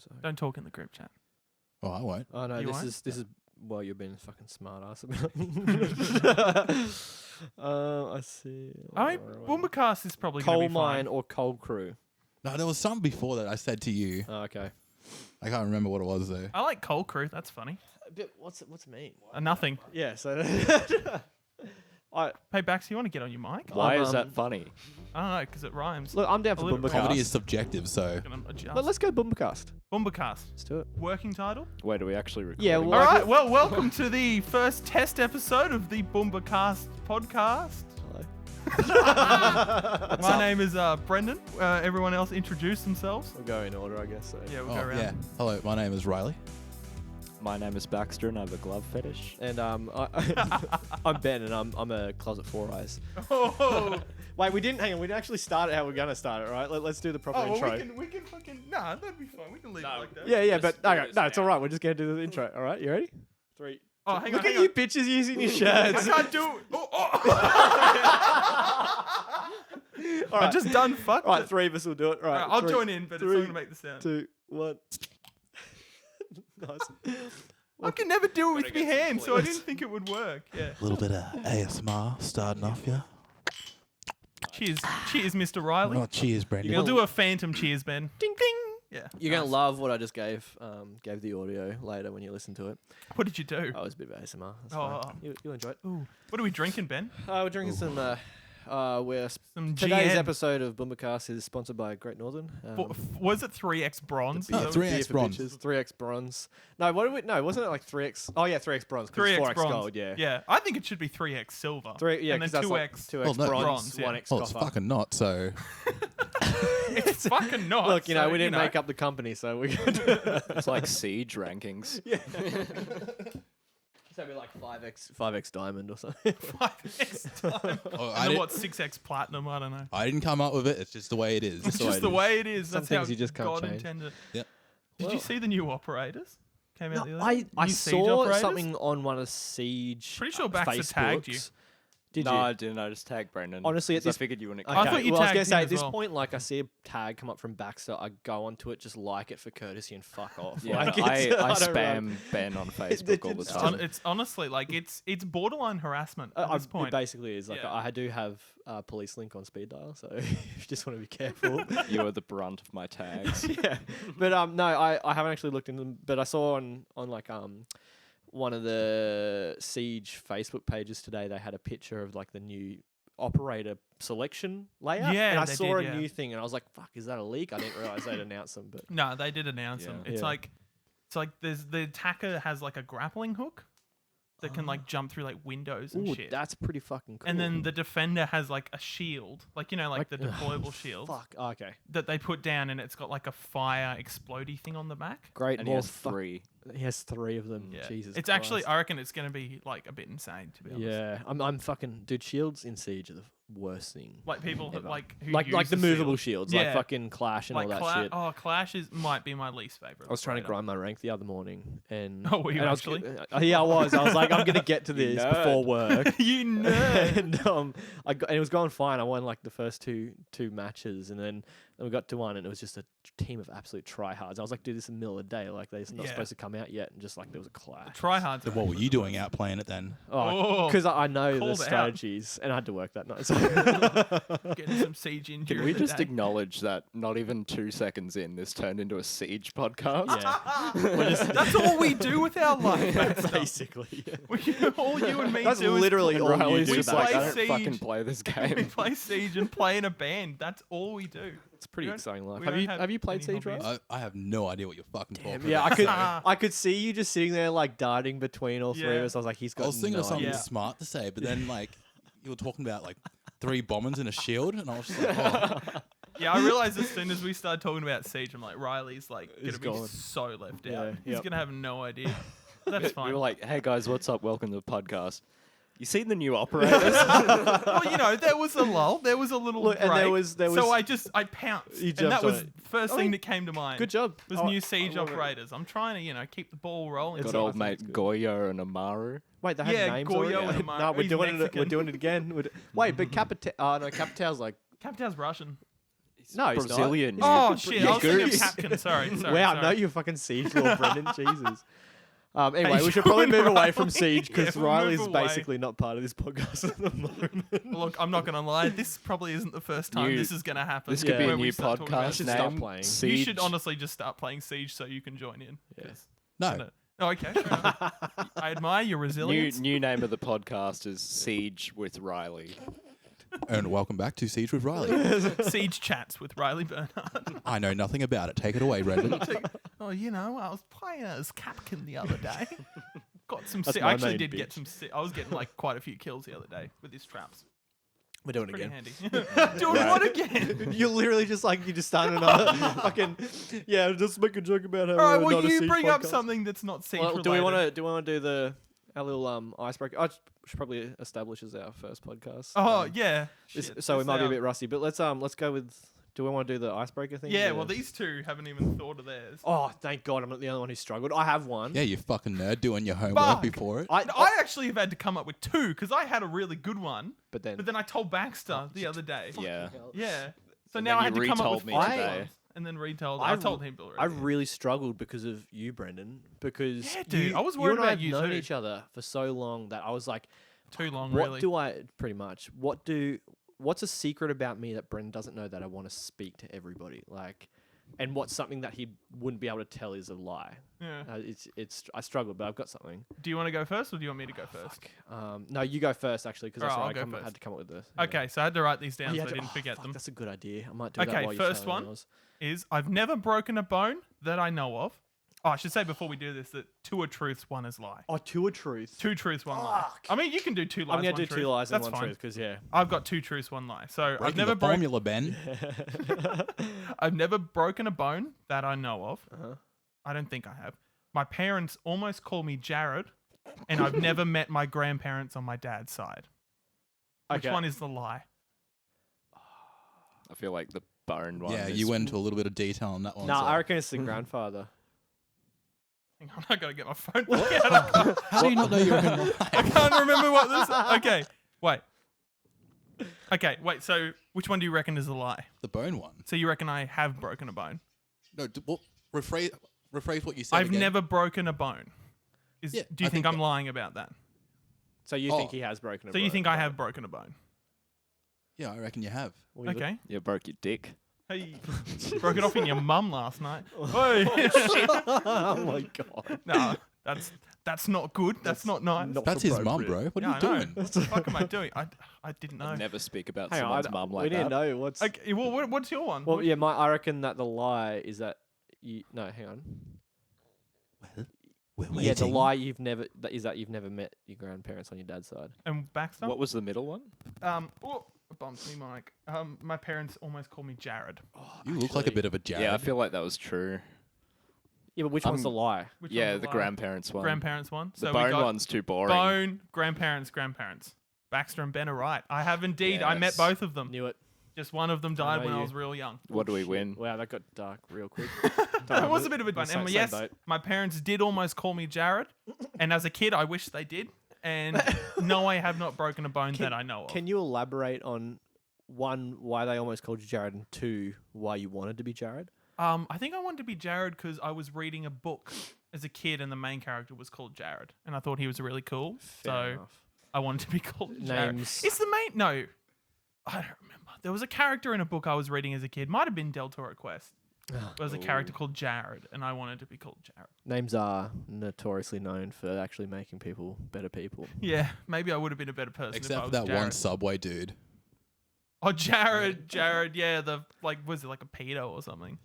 seems so. Don't talk in the group chat. Oh, I won't. Oh no, You this won't? is well, you're being a fucking smart ass about I see. I mean, Boombacast is probably going Coal to be mine fine. or coal crew. No, there was some before that I said to you. Oh, okay. I can't remember what it was though. I like Coal Crew. That's funny. But what's it mean? Nothing. Yeah, so Hey, Bax, you want to get on your mic? Why I'm, is that funny? I don't know, because it rhymes. look, I'm down for A little- Boombacast. Comedy is subjective, so Gonna adjust. But let's go Boombacast. Boombacast. Let's do it. Working title? Wait, are we actually recording? Yeah, All well, right. Well, welcome to the first test episode of the Boombacast podcast. My name is Brendan. Everyone else introduce themselves. We'll go in order, I guess. So. Yeah, we'll oh, go around. yeah. Hello, my name is Riley. My name is Baxter and I have a glove fetish. And I'm Ben, and I'm a closet four eyes. Oh, Wait, we didn't hang on. We didn't actually start it how we're gonna start it, right? Let's do the proper intro. we can fucking nah, that'd be fine. We can leave it like that. Yeah, Just but do okay, this no, it's now. all right. We're just gonna do the intro. All right, you ready? 3. Oh, hang Look on, at hang you on. bitches using your I shirts. can't do it. Oh, All I've right, just done fucked all right. it. 3 of us will do it. All right, Alright, I'll 3, join in, but it's not 3, gonna make the sound. 2, 1. Nice. I can never do it with Gotta my get some hand, so I cleats. didn't think it would work. Yeah. A little bit of ASMR starting off, yeah. Cheers, cheers, Mr. Riley. Oh, cheers, Brendan. We'll do a phantom cheers, Ben. Ding ding. Yeah. You're gonna nice. love what I just gave the audio later when you listen to it. What did you do? Oh, it was a bit of ASMR. That's Oh. fine. You'll enjoy it. Ooh. What are we drinking, Ben? We're drinking some. Some Today's GN. episode of Boombacast is sponsored by Great Northern. Was it 3x bronze? Oh, Is that 3X Beer for bronze. bitches, 3x bronze. No, what did we? No, wasn't it like 3x? Oh yeah, 3x bronze. 'Cause 3x 4x bronze. gold. Yeah. Yeah, I think it should be 3x silver. Yeah, and then 'cause that's 2x. like 2x Well, no. bronze, Bronze, yeah. 1x Well, it's copper. fucking not, so... It's fucking not. Look, so, we didn't make up the company, so we could. It's like siege rankings. Yeah. So it'd be like 5x diamond or something. 5x time. Oh, And then what, 6x platinum? I don't know. I didn't come up with it. It's just the way it is. It's just the way it is. Some That's how things you just can't God change. intended. Yep. Did you Well- see the new operators? Came out the No, other day? I New Siege saw operators? something on one of Siege. Pretty sure Baxter tagged you. Facebooks. Did No, you? I didn't. I just tagged Brendan. Honestly, at 'cause I this- figured you wouldn't. I thought you well, I was tagged gonna him say at as this well. point, like I see a tag come up from Baxter, I go onto it, just like it for courtesy and fuck off. Yeah, Like, I it's- I don't spam Ben on Facebook all the It's time. It's honestly like it's borderline harassment at this It point. basically is like Yeah. I do have police link on speed dial, so if you just want to be careful. You are the brunt of my tags. Yeah, but no, I haven't actually looked into them, but I saw on like one of the Siege Facebook pages today they had a picture of like the new operator selection layout. Yeah, and I they saw did, a yeah. new thing, and I was like, "Fuck, is that a leak?" I didn't realize they'd announced them, but No, they did announce them. Yeah. It's Yeah. like there's the attacker has like a grappling hook that can like jump through like windows and ooh, shit. that's pretty fucking cool. And then the defender has like a shield, like like the deployable shield fuck, okay, that they put down, and it's got like a fire explodey thing on the back. great. And he Well, has fuck, 3. he has 3 of them. Yeah, Jesus, it's actually. Christ. I reckon it's gonna be like a bit insane to be honest. Yeah, I'm fucking dude. Shields in Siege are the worst thing. Like people Ever. who like use the movable shield. shields, like Yeah. fucking Clash and Like all that shit. Oh, Clash might be my least favorite. I was trying to operator. grind my rank the other morning, and Oh, were you and actually? yeah, I was. I was like, I'm gonna get to You this nerd. before work. You nerd. And and it was going fine. I won like the first two matches, and then we got to one, and it was just a team of absolute tryhards. I was like, dude, this is the middle of the day. Like, they're not Yeah. supposed to come out yet, and just like there was a clash. Tryhards. So what were you doing out playing it then? Oh, Oh, because I know the called out. strategies, and I had to work that night. So. Getting some siege in Can during we the just day. acknowledge that not even 2 seconds in, this turned into a siege podcast? Yeah, That's all we do with our life. Baxter. basically. All you and me That's do literally is all you Riley's do. just play like, I don't Siege. fucking play this we game. play Siege and play in a band. That's all we do. It's a pretty We don't- exciting life. we Have don't you have have you played any Siege, right? hobbies. I have no idea what you're fucking talking Yeah, about. I could see you just sitting there like darting between all 3 of Yeah. us. I was like, he's got. I was thinking no of something idea. Yeah. smart to say, but then like you were talking about like 3 bombers and a shield, and I was just like, oh. Yeah, I realized as soon as we started talking about Siege, I'm like, Riley's like He's gonna be gone. so left Yeah, out. He's yep. gonna have no idea. That's fine. We were like, hey guys, what's up? Welcome to the podcast. You seen the new operators? well, there was a lull. There was a little Look, break. and there was- So I pounced, You and jumped that on was it. the first I thing mean, that came to mind. Good job. Was Oh, new I Siege love it. operators. I'm trying to keep the ball rolling. Got So I old think mate it's good. Goyo and Amaru. Wait, they have Yeah, names Goyo already? and Amaro. No, we're He's doing it. We're Mexican. doing it again. Wait, but Capitao. No, Capitao's like. Capitao's Russian. No, he's not. Brazilian. He's you- Oh fucking shit! I was thinking of Goose. Captain. Sorry. Wow, sorry. no, you're fucking Siege Lord, Brendan. Jesus. Anyway, Hey, we should Sean probably move away from Riley. Siege because Yeah, we'll Riley's move away. basically not part of this podcast at the moment. Look, I'm not gonna lie. This probably isn't the first time New- this is gonna happen. This could be Yeah. where a we new start talking about podcast should this. start name. playing. You should Siege. honestly just start playing Siege so you can join in. Yeah. 'cause- No. Oh, okay. fair enough. I admire your resilience. New name of the podcast is Siege with Riley. And welcome back to Siege with Riley. Siege chats with Riley Bernard. I know nothing about it. Take it away, Brendan. Oh, you know, I was playing as Captain the other day. Got some. That's I my actually main did get bitch. some. I was getting like quite a few kills the other day with his traps. We're doing it Pretty again. handy. Doing what again? You're literally just like you just started another fucking just make a joke about how. All right, we're well, not a you Siege bring up podcast. something that's not Siege Well, related. do we want to do the our little icebreaker? I should probably establish as our first podcast. Oh Um, yeah. this- Shit, so we this might be a our- bit rusty, but let's go with. Do we want to do the icebreaker thing? Yeah, The- well, these two haven't even thought of theirs. Oh, thank God, I'm not the only one who struggled. I have one. Yeah, you fucking nerd doing your homework Fuck. before it. I actually have had to come up with two because I had a really good one, but then but then I told Baxter the other day. Yeah. Yeah. So And now then I had you to come up retold with me five today. ones and then retold. I I told him already. I really struggled because of you, Brendan. Because Yeah, dude, I was you worried and I about have you known too. each other for so long that I was like, Too long, what really. do I pretty much? What's a secret about me that Brendan doesn't know that I want to speak to everybody? Like, and what's something that he wouldn't be able to tell is a lie. Yeah. It's I struggled, but I've got something. Do you want to go first, or do you want me to go first? No, you go first actually, because that's Alright, what I'll go had first. to come up with this. Okay, so I had to write these down you so had I to- didn't forget fuck, them. That's a good idea. I might do that Okay, while you're first telling me one. yours. Is I've never broken a bone that I know of. Oh, I should say before we do this that two are truths, one is lie. Oh, two are truth. Two truths, one lie. Fuck. I mean, you can do two lies. I'm gonna one do truth. two lies and That's one fine. truth because yeah. I've got two truths, one lie. So I've Breaking never the formula, Ben. I've never broken a bone that I know of. Uh-huh. I don't think I have. My parents almost call me Jared, and I've never met my grandparents on my dad's side. Which Okay. one is the lie? I feel like the bone one. Yeah, is- you went into a little bit of detail on that one. Nah, so- I reckon it's the grandfather. Hang on, I gotta get my phone back out. How do you not know you're in I life? can't remember what this. Okay, wait. Okay, wait. So, which one do you reckon is the lie? The bone one. So you reckon I have broken a bone? No, rephrase what you said. I've again. never broken a bone. Yeah, Do you I think think I'm that- lying about that? So you Oh. think he has broken a So you bone? think I have broken a bone? Yeah, I reckon you have. Well, you look- Okay. You broke your dick. Hey, broke it off in your mum last night. Hey. Oh my God. No, that's not good. That's not nice. not That's his mum, appropriate. bro. What Yeah, are you I know. doing? What the fuck am I doing? I didn't know. Never speak about Hang on, someone's mum we like didn't that. know what's. Okay, well, what's your one? Well, yeah, I reckon that the lie is that you. No, hang on. We're Yeah, the waiting. lie you've never is that you've never met your grandparents on your dad's side. And Baxter? What was the middle one? Oh, it bumped me, Mike. My parents almost call me Jared. You look like a bit of a Jared. Yeah, I feel like that was true. Yeah, but which one's the lie? Which Yeah, one's the lie? grandparents one. Grandparents one. The So we bone got one's too boring. bone, grandparents. Baxter and Ben are right. I have indeed. I met Yes. both of them. Knew it. Just one of them died know when I you. was real young. What do we Shit. win? Wow, that got dark real quick. It was a bit of a fun. Same- And same yes, boat. my parents did almost call me Jared, and as a kid, I wish they did. And no, I have not broken a bone that I know of. Can you elaborate on one, why they almost called you Jared, and two, why you wanted to be Jared? I think I wanted to be Jared because I was reading a book as a kid, and the main character was called Jared, and I thought he was really cool. Fair so enough. I wanted to be called Jared. Names. It's the main. No, I don't remember. There was a character in a book I was reading as a kid. Might have been Del Toro Quest. There was a character called Jared, and I wanted to be called Jared. Names are notoriously known for actually making people better people. Yeah, maybe I would have been a better person. if I Except for was that Jared. one Subway dude. Oh, Jared, yeah, was it like a pedo or something?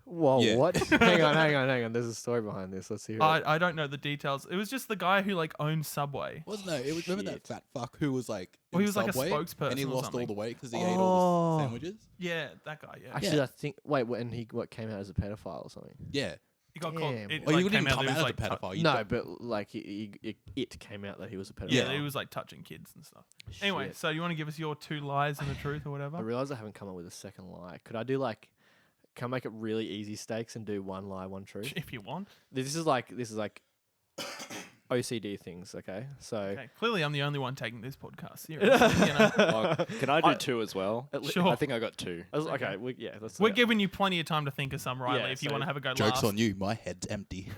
Whoa, Yeah. what? hang on. There's a story behind this. Let's hear it. I don't know the details. It was just the guy who like owned Subway. Wasn't it? It was, remember that Shit. fat fuck who was like. Well, he in was like a Subway, spokesperson and he or lost all something. the weight because he ate all the Oh. sandwiches. Yeah, that guy. Yeah, Actually, Yeah. I think. Wait, when he came out as a pedophile or something? Yeah. he got caught. Damn. It, Well, like, you wouldn't came even come that out he as was, a like, pedophile. You No, don't- but like it came out that he was a pedophile. Yeah, Yeah. he was like touching kids and stuff. Anyway, Shit. so you want to give us your two lies and the truth or I whatever? realize I haven't come up with a second lie. Could I do like? Can I make it really easy stakes and do one lie, one truth? If you want. This is like OCD things. Okay, so Okay. Clearly, I'm the only one taking this podcast seriously. Can I do two as well? Sure. I think I got two. okay, let's. We're giving you plenty of time to think of some, Riley, Yeah, if you so want to have a go Joke's last. on you. My head's empty.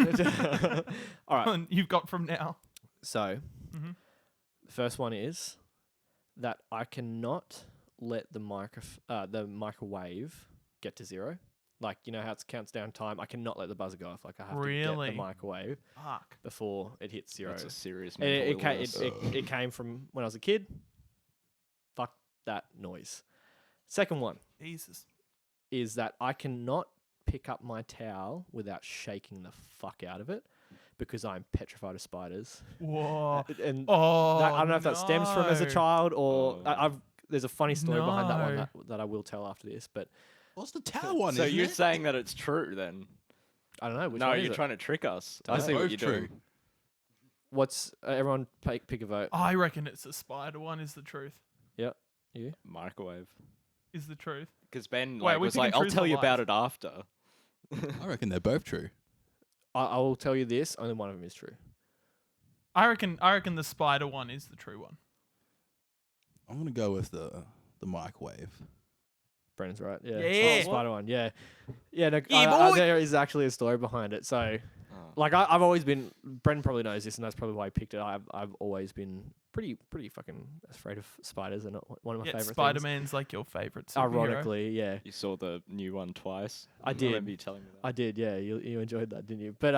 All right. You've got from now. So, Mhm. the first one is that I cannot let the microwave get to 0. Like, you know how it counts down time? I cannot let the buzzer go off. Like, I have to Really? get the microwave Fuck. before it hits 0. That's a serious And it, mental it, ca- illness. it came from when I was a kid. Fuck that noise. Second one Jesus. is that I cannot pick up my towel without shaking the fuck out of it because I'm petrified of spiders. Whoa. And Oh, I don't know if that stems from as a no. child or Oh. there's a funny story behind that one No. that I will tell after this, but What's the tower one? So isn't you're it? saying that it's true then? I don't know. Which No, one is you're it? trying to trick us. I Don't see know. what Both you're doing. true. What's everyone pick a vote? I reckon it's the spider one is the truth. You? Microwave. Is the truth. Because Ben Wait, like, we're was like, picking I'll truth tell or you about lies? it after. I reckon they're both true. I will tell you this. Only one of them is true. I reckon the spider one is the true one. I'm gonna go with the microwave. Brennan's right. Yeah. Yeah. Spider one. Yeah. Yeah. No, Yeah, boy. there is actually a story behind it. So, like, I've always been. Brendan probably knows this, and that's probably why I picked it. I've always been pretty fucking afraid of spiders, and one of my Yet favorite Spider things. Man's like your favorite superhero. Ironically, yeah, You saw the new one twice. I did. remember you telling me that. I did. Yeah, you enjoyed that, didn't you? But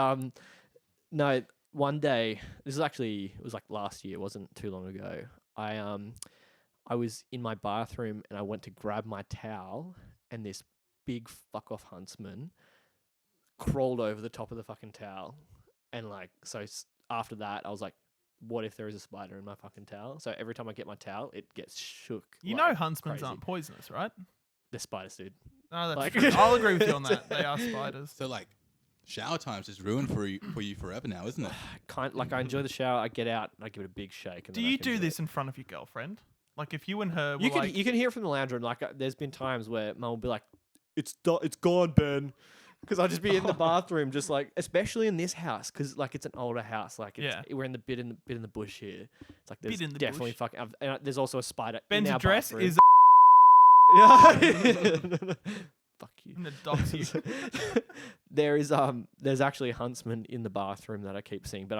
no, one day it was like last year. It wasn't too long ago. I was in my bathroom and I went to grab my towel, and this big fuck off huntsman crawled over the top of the fucking towel, and like after that I was like, what if there is a spider in my fucking towel? So every time I get my towel, it gets shook. You like know huntsmans crazy. aren't poisonous, right? They're spiders, dude. No, that's Like- true. I'll agree with you on that. They are spiders. So like, shower time's just ruined for you forever now, isn't it? I enjoy the shower. I get out and I give it a big shake. And Do then I you can do it. this in front of your girlfriend? Like if you and her were You can like, you can hear it from the lounge room. Like there's been times where Mum will be like, it's gone, Ben," because I'll just be in the bathroom, just like, especially in this house, because like it's an older house. Like we're in the bit in the bush here. It's like there's Bit in the definitely bush. fucking. And there's also a spider. Ben's in our address bathroom. is Fuck you. in the dogs you. There's actually a huntsman in the bathroom that I keep seeing, but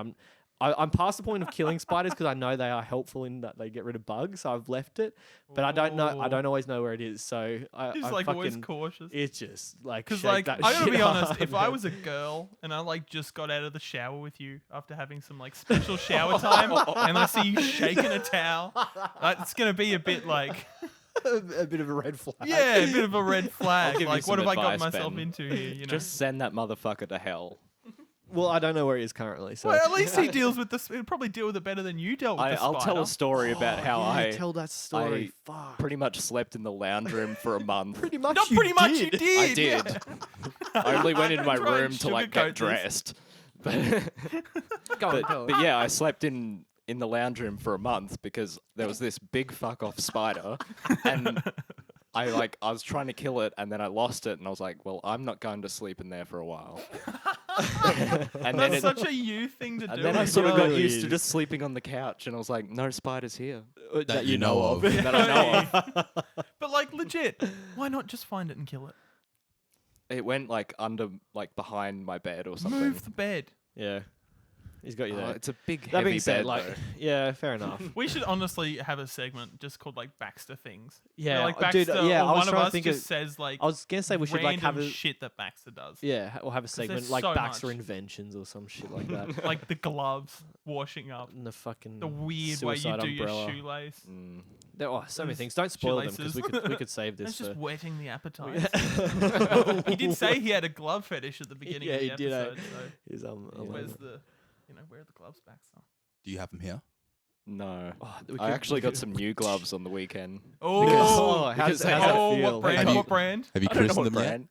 I'm past the point of killing spiders because I know they are helpful in that they get rid of bugs. So I've left it, but I don't know. I don't always know where it is. So I Just I like always fucking, cautious. it's just like Because shake like that I gotta shit be honest, up, if I man. was a girl and I like just got out of the shower with you after having some like special shower time, and I see you shaking a towel, it's gonna be a bit like a bit of a red flag. yeah, a bit of a red flag. give you Like what some have I got advice, myself Ben. into here? You know. Just send that motherfucker to hell. Well, I don't know where he is currently. So Well, at least he deals with this. He'll probably deal with it better than you dealt with the I'll tell spider. a story about how I tell that story. Fuck. pretty much slept in the lounge room for a month. Pretty much. Not pretty much you did. I did. I only went into my Try and room to like get sugarcoat this. dressed. But, Go on, but, tell but yeah, I slept in the lounge room for a month because there was this big fuck off spider, and I was trying to kill it, and then I lost it, and I was like, well, I'm not going to sleep in there for a while. and then That's such a you thing to do. and then I isn't sort of it? got really used to is. just sleeping on the couch, and I was like, no spiders here That you know of. that I know of. But like legit, why not just find it and kill it? It went like under, like behind my bed or something. Move the bed. Yeah. He's got you there. It's a big That heavy being said, bed, like, though. yeah, fair enough. We should honestly have a segment just called like Baxter things. Yeah, Where, like dude, Baxter, yeah, or I was one of trying to us think just of- says like I was gonna say we should like have random a shit that Baxter does. yeah, or have a segment there's like so Baxter much. Inventions or some shit like that. Like the gloves, washing up, And the fucking the weird way you suicide do umbrella. your shoelace. Mm. There are so many There's things. Don't spoil them because shoelaces. we could save this. That's just for- whetting the appetite. He did say he had a glove fetish at the beginning Yeah, of the he did, episode. Is, So I love where's it. the, where are the gloves, Baxter? Do you have them here? No. Oh, we I could- actually we got could- some new gloves on the weekend. Oh, Oh, because how's that oh, feel? what brand? Have you- What brand? Have you I don't know christened what them yet? brand.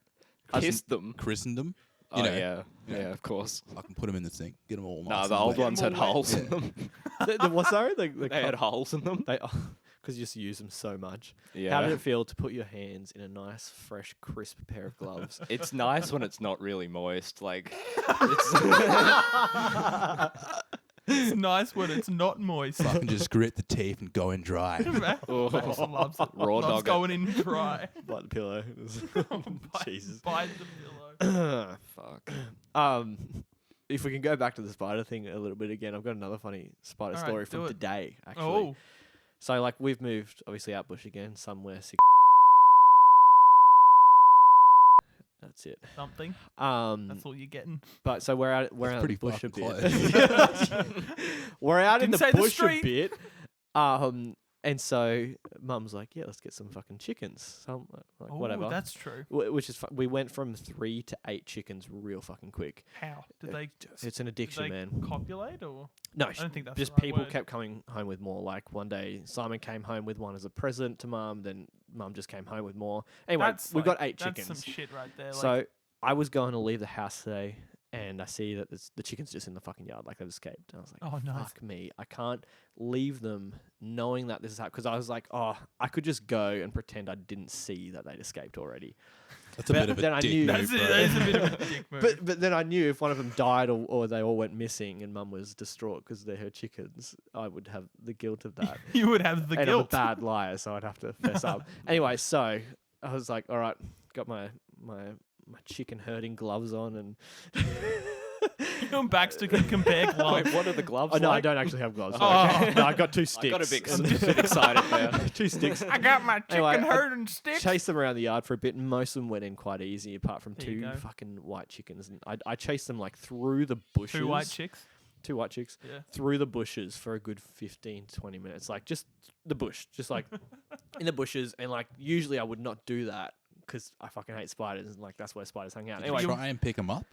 As in- Kissed them. Christened them? Oh, know. yeah. Yeah. Yeah, of course. I can put them in the sink. Get them all. No, nice the and old wet. ones had all wet. holes in Yeah. them. What? Sorry, the They had holes in them. They because you just use them so much. Yeah. How did it feel to put your hands in a nice, fresh, crisp pair of gloves? It's nice when it's not really moist. Like, it's It's nice when it's not moist. Fucking just grit the teeth and go in dry. Max loves it. Raw Loves dog it. going in dry. Bite the pillow. Jesus. Bite the pillow. Fuck. If we can go back to the spider thing a little bit again, I've got another funny spider All right, story do from it. today, actually. Oh, So, like, we've moved, obviously, out bush again, somewhere. That's it. something. Um, That's all you're getting. but so we're out That's in the pretty bush a fucking bit. We're out in Didn't the say the bush a street. bit. And so Mum's like, yeah, let's get some fucking chickens. So I'm like, Oh, whatever. that's true. Which is we went from 3 to 8 chickens real fucking quick. How did they? It's an Did addiction, they man. copulate or? No, I don't think that's just the right people word. kept coming home with more. Like one day, Simon came home with one as a present to Mum. Then Mum just came home with more. Anyway, That's we've like- got 8 That's chickens. some shit right there. Like, So I was going to leave the house today, and I see that the chicken's just in the fucking yard, like they've escaped. And I was like, oh nice. fuck me, I can't leave them knowing that this is happening. Because I was like, oh, I could just go and pretend I didn't see that they'd escaped already. That's a But bit of then a I dick knew- move, That's bro. it. That is a bit of a dick move. But then I knew if one of them died or they all went missing and Mum was distraught because they're her chickens, I would have the guilt of that. you would have the and guilt. I'm a bad liar, so I'd have to fess up. Anyway, so I was like, all right, got my chicken herding gloves on and You and Baxter can compare gloves. Wait, what are the gloves oh no, I like? don't actually have gloves. Oh. Okay. No, I got 2 sticks. I got a bit excited there. 2 sticks. I got my chicken Anyway, I herding stick. Chased them around the yard for a bit, and most of them went in quite easy, apart from There you 2 go. fucking white chickens. And I chased them like through the bushes. 2 white chicks. 2 white chicks. Yeah. Through the bushes for a good 15 to 20 minutes. Like just the bush, just like in the bushes. And like usually I would not do that because I fucking hate spiders. And like that's where spiders hang out. Did Anyway, you try and pick them up?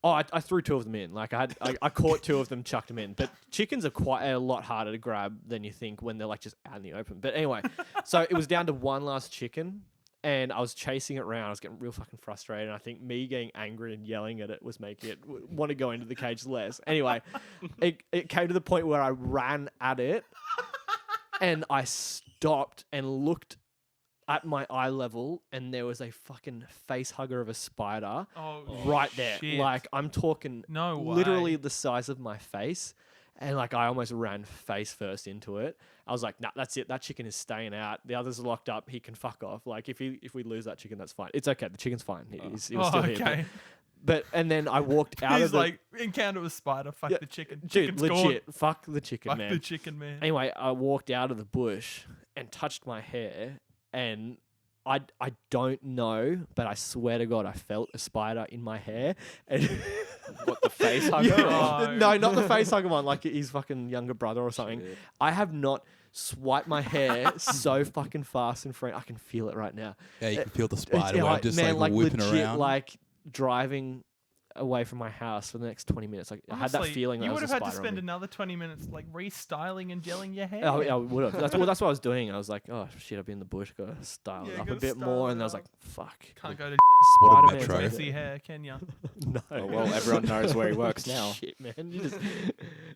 oh, I threw 2 of them in. Like I caught 2 of them, chucked them in. But chickens are quite a lot harder to grab than you think when they're like just out in the open. But anyway, so it was down to 1 last chicken. And I was chasing it around. I was getting real fucking frustrated. And I think me getting angry and yelling at it was making it want to go into the cage less. Anyway, it came to the point where I ran at it and I stopped and looked at my eye level and there was a fucking face hugger of a spider Oh, right there. shit. Like I'm talking No way. literally the size of my face. And like I almost ran face first into it. I was like, nah, that's it. That chicken is staying out. The others are locked up. He can fuck off. Like if we lose that chicken, that's fine. It's okay. The chicken's fine. He was still here. okay. But and then I walked out He's of the like, encounter with spider. Fuck Yeah, the chicken. dude, Chicken's legit. gone. Fuck the chicken, Fuck man. the chicken, man. Anyway, I walked out of the bush and touched my hair, and I don't know, but I swear to God, I felt a spider in my hair. And What, the face hugger? Yeah. Oh. No, not the face hugger one, like his fucking younger brother or something. Shit. I have not swiped my hair so fucking fast in front. I can feel it right now. Yeah, you Uh, can feel the It's- spider yeah, web just man, like whipping legit, around. like driving away from my house for the next 20 minutes. Like I had that Honestly, feeling. You that would was have a had to spider on spend me. another 20 minutes like restyling and gelling your hair. Oh, yeah, I would have. That's what I was doing. I was like, oh shit, I've been in the bush. Got to style Yeah, it up a gotta bit style more. it And I was up. like, fuck. Can't go to What a Spider-Man's metro. like- messy hair, can ya? No. Oh, well, everyone knows where he works now. Shit, man. You just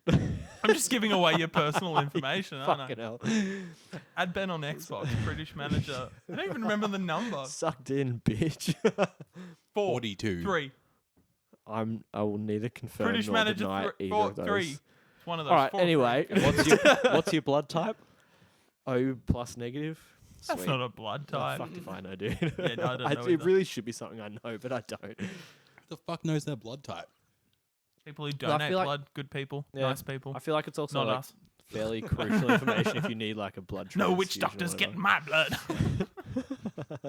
I'm just giving away your personal information, aren't I? fucking hell. Add Ben on Xbox, British manager. I don't even remember the number. Sucked in, bitch. 4, 42. 3. I will neither confirm British nor manager deny either 4, of those. 3. It's one of those. All right. 4 or Anyway, 3. What's your blood type? O plus negative. That's Sweet. not a blood Oh, type. fuck if I know, dude. Yeah, no, I don't know It either. really should be something I know, but I don't. Who the fuck knows their blood type? People who Well, I donate feel like- blood, good people, Yeah. nice people. I feel like it's also Not like us. fairly crucial information if you need like a blood No transfusion witch or doctors whatever. getting my blood.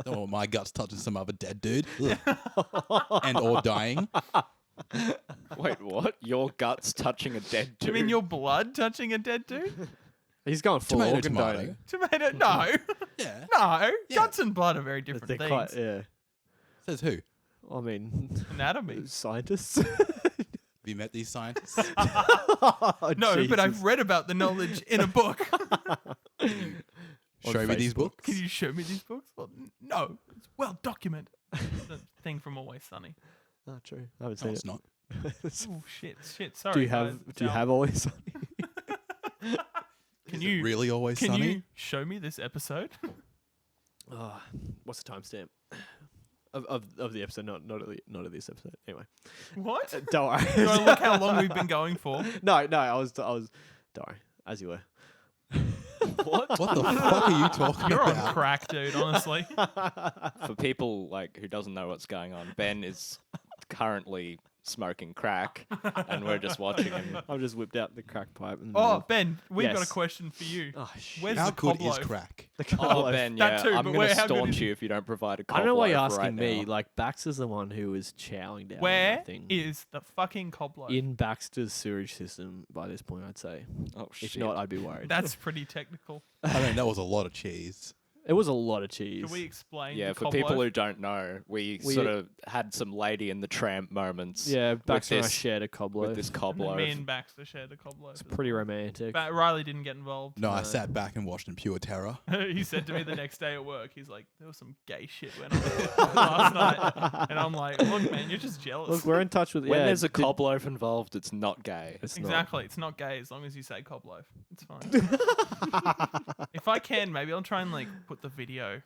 Don't want my guts touching some other dead dude. Ugh. And or dying. Wait, what? Your guts touching a dead Do dude? you mean your blood touching a dead dude? He's going full Tomato, organ tomato. donor. Tomato? No. Yeah. No. Yeah. Guts and blood are very different They're things. quite, yeah. Says who? I mean, Anatomy. scientists. Have you met these scientists? Oh, No, but Jesus. I've read about the knowledge in a book. Show me these Facebook. books. Can you show me these books? Well, no. It's well documented. The thing from Always Sunny. Oh, true. I haven't No, seen it's not. it. Oh shit. Sorry. do you have? guys. Do you have always? Can Is you it really always Can sunny? you show me this episode? Oh, what's the timestamp? Of the episode, not of this episode. Anyway, What? don't worry. You want to look how long we've been going for? No, I was. Don't worry, as you were. What the fuck are you talking You're on about? crack, dude. Honestly. For people like who doesn't know what's going on, Ben is currently smoking crack, and we're just watching him. I've just whipped out the crack pipe. And Oh, Ben, we've got a Yes. question for you. oh shit. Where's How the good cob is loaf? crack? Oh, Ben, That yeah, too, I'm but gonna how good staunch is- you if you don't provide a I don't know why you're loaf asking right me. now. Like Baxter's the one who was chowing down on Where that thing. is the fucking cob loaf? In Baxter's sewage system by this point, I'd say. Oh shit! If not, I'd be worried. That's pretty technical. I mean, that was a lot of cheese. It was a lot of cheese. Can we explain? Yeah, the for cob people loaf? who don't know, we We- sort of had some Lady in the Tramp moments. Yeah, Baxter and I this- shared a cob with loaf. this cob And then loaf. me and Baxter shared a cob loaf. It's pretty romantic. Riley didn't get involved. No, I No. sat back and watched in pure terror. He said to me the next day at work, he's like, there was some gay shit went on last night. And I'm like, look, man, you're just jealous. Look, we're in touch with. When yeah, there's a did- cob loaf involved, it's not gay. It's not. Exactly. It's not gay as long as you say cob loaf. It's fine. If I can, maybe I'll try and like put the video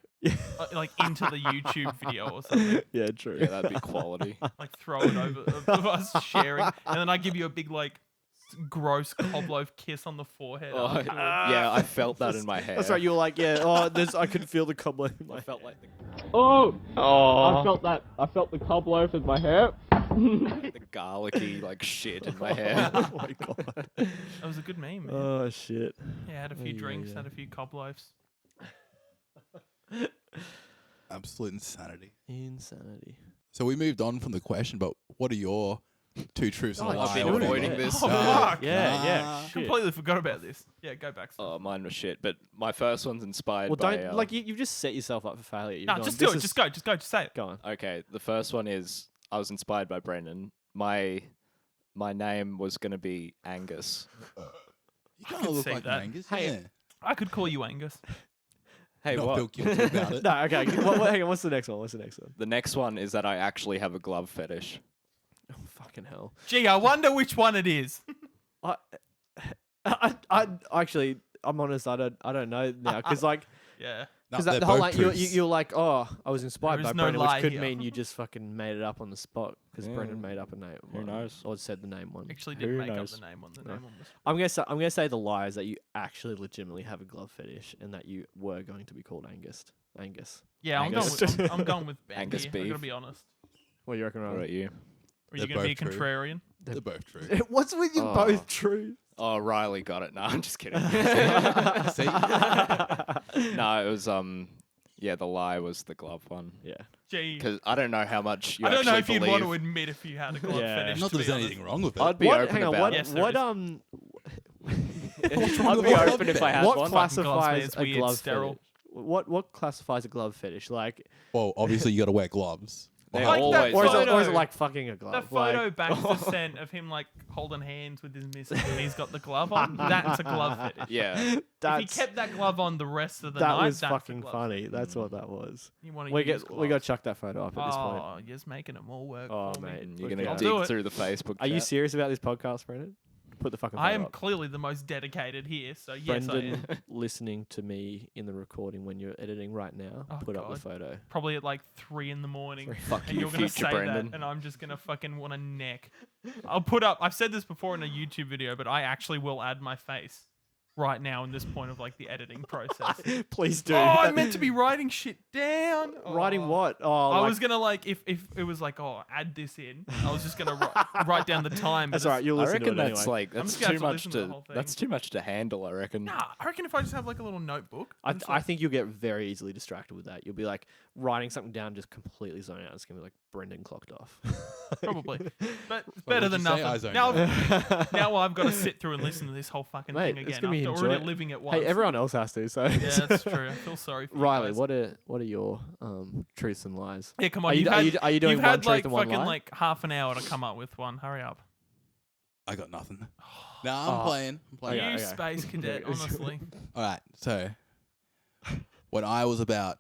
like into the YouTube video or something. Yeah, true. Yeah, that'd be quality. Like throw it over of us sharing, and then I give you a big like gross cob loaf kiss on the forehead. Oh, afterwards. yeah, I felt that in my hair. That's right. You were like, yeah. Oh, there's. I could feel the cob loaf in my I hair. felt like Oh, I felt that. I felt the cob loaf in my hair. the garlicky like shit in my hair. Oh my god. That was a good meme, man. Oh shit. Yeah, had a few yeah, drinks, yeah. had a few cob loaves. Absolute insanity. Insanity. So we moved on from the question, but what are your two truths and a Oh, lie? I've been or whatever? avoiding this. Oh, fuck. Yeah, yeah. Ah. Shit. Completely forgot about this. Yeah, go back. Oh, mine was shit. But my first one's inspired Well, by. don't like you've just set yourself up for failure. You've No, gone, just do "This it. is-" Just go. Just say it. Go on. Okay, the first one is I was inspired by Brendan. My name was gonna be Angus. You I kind could of look see like that. Angus. Hey, yeah. I could call you Angus. Hey, Not what? feel guilty about it. No, okay. Hang on. What's the next one? What's the next one? The next one is that I actually have a glove fetish. Oh fucking hell. Gee, I wonder which one it is. I actually, I'm honest. I don't know now because like Yeah. No, because they're the whole both like truths. you're like, oh, I was inspired There by is no Brendan, lie which could here. mean you just fucking made it up on the spot because Yeah. Brendan made up a name. Who knows? Or said the name one. Actually, Who didn't make knows? up the name one. The No. name one was. I'm gonna say the lie is that you actually legitimately have a glove fetish and that you were going to be called Angus. Angus. Yeah, Angus. I'm going with Ben Angus here. I gotta beef. be honest. What do you reckon, What Ryan? about you? Are you They're gonna be a both true. contrarian? They're both true. What's with you Oh. both true? Oh, Riley got it. No, I'm just kidding. See? No, it was yeah, the lie was the glove one. Yeah. Gee, Because I don't know how much you I don't know if actually you'd believe. want to admit if you had a glove Yeah. fetish. Not to that be there's honest. anything wrong with it. I'd be What? open Hang on. about What? it. Yes, there What? is. I'd be open if I had What one. classifies It's a weird, glove sterile. fetish? What classifies a glove fetish? Like, Well, obviously you got to wear gloves. They Like that always or is photo. it like fucking a glove? The photo like, Baxter sent of him like holding hands with his missus and he's got the glove on. That's a glove fetish. Yeah. If that's, he kept that glove on the rest of the that night, was that's a fucking glove funny. fetish. That's what that was. You want to We use got to chuck that photo up at this point. Oh, you're just making it more work Oh, for me. mate. You're Okay. gonna I'll dig do it. through the Facebook. Are you chat. serious about this podcast, Brendan? Put the fucking photo I am up. clearly the most dedicated here, so yes, I Brendan am. listening to me in the recording when you're editing right now. Oh, put up the God. photo. Probably at like 3 in the morning. Fuck And you, you're gonna future say Brendan. that, and I'm just gonna fucking want a neck. I'll put up. I've said this before in a YouTube video, but I actually will add my face right now in this point of like the editing process. Please do. Oh, I meant to be writing shit down. Writing Oh. what? Oh, I like, was gonna like if it was like, oh, add this in. I was just gonna write down the time. but that's all right. You'll I listen reckon to it that's anyway. like I'm that's just gonna too have to much listen to the to whole thing. that's too much to handle. I reckon. Nah, I reckon if I just have like a little notebook. I, and just, I like, think you'll get very easily distracted with that. You'll be like writing something down, just completely zone out. It's gonna be like Brendan clocked off. probably, but it's What better would than you say? I nothing. zoned Now, out. now I've got to sit through and listen to this whole fucking Mate, thing it's again gonna be after already enjoy- living it once. Hey, everyone else has to. So Yeah, that's true. I feel sorry for you Riley, guys. what are your truths and lies? Yeah, come on. Are you, you've are had, you, are you doing you've one had truth like and one fucking lie? like half an hour to come up with one. Hurry up. I got nothing. No, I'm Oh. playing. I'm playing. Okay, You space cadet, Okay. honestly. All right. So when I was about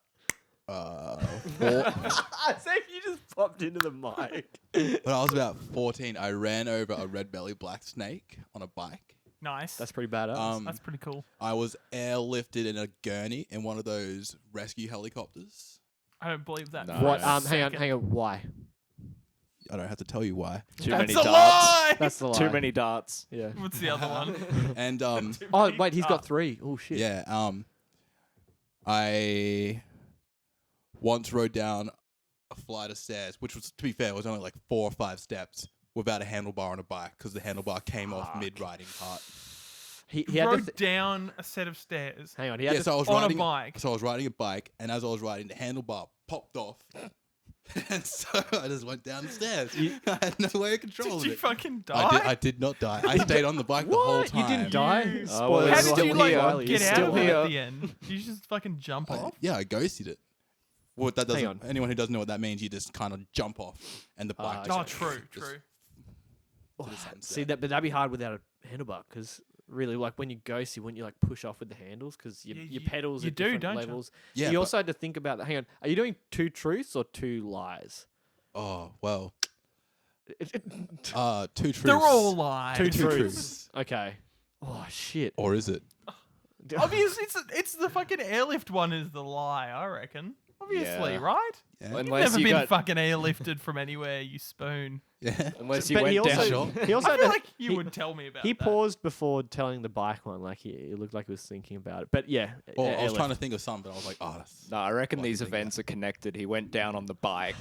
4, I say you just popped into the mic. when I was about 14, I ran over a red belly black snake on a bike. Nice. That's pretty badass. That's pretty cool. I was airlifted in a gurney in one of those rescue helicopters. I don't believe that. No. for a What? Hang second. on. Why? I don't have to tell you why. Too That's many a darts. lie. That's the lie. Too many darts. Yeah. What's the other one? And Too Oh many wait, he's got darts. 3. Oh shit. yeah, I once rode down a flight of stairs, which was, to be fair, was only like 4 or 5 steps without a handlebar on a bike because the handlebar came off mid-riding part. He You had to rode down a set of stairs hang on. He had Yeah, to so I was on riding a bike. So I was riding a bike, and as I was riding, the handlebar popped off. And so I just went down the stairs. I had no way of controlling Did you it. fucking die? I did not die. I stayed on the bike the whole What? time. You didn't die? You- Spoiler well, How it's did alert. you still like here. get It's out still of it here. at the end? Did you just fucking jump off? Yeah, I ghosted it. Well, that Hang doesn't. Anyone who doesn't know what that means, you just kind of jump off, and the bike. Ah, just Oh, okay. true, true. to the sunset. See that, but that'd be hard without a handlebar because really, like when you ghost, you wouldn't you like push off with the handles because your Yeah, pedals you are do, different don't you? levels. Yeah. you but- also had to think about that. Hang on, are you doing 2 truths or 2 lies? oh well. 2 truths. They're all lies. 2 Two truths. Okay. Oh shit. Or is it? Obviously, it's the fucking airlift one is the lie, I reckon. Obviously, Yeah. right? Yeah. You've Unless never you been got, fucking airlifted from anywhere, you spoon. Yeah. unless you But went he down. also, he also I had feel to- like you he- would tell me about He that. paused before telling the bike one. Like he looked like he was thinking about it. But yeah, Well, I was trying to think of some, but I was like, oh, that's No, I reckon What these do you think events are connected. He went down on the bike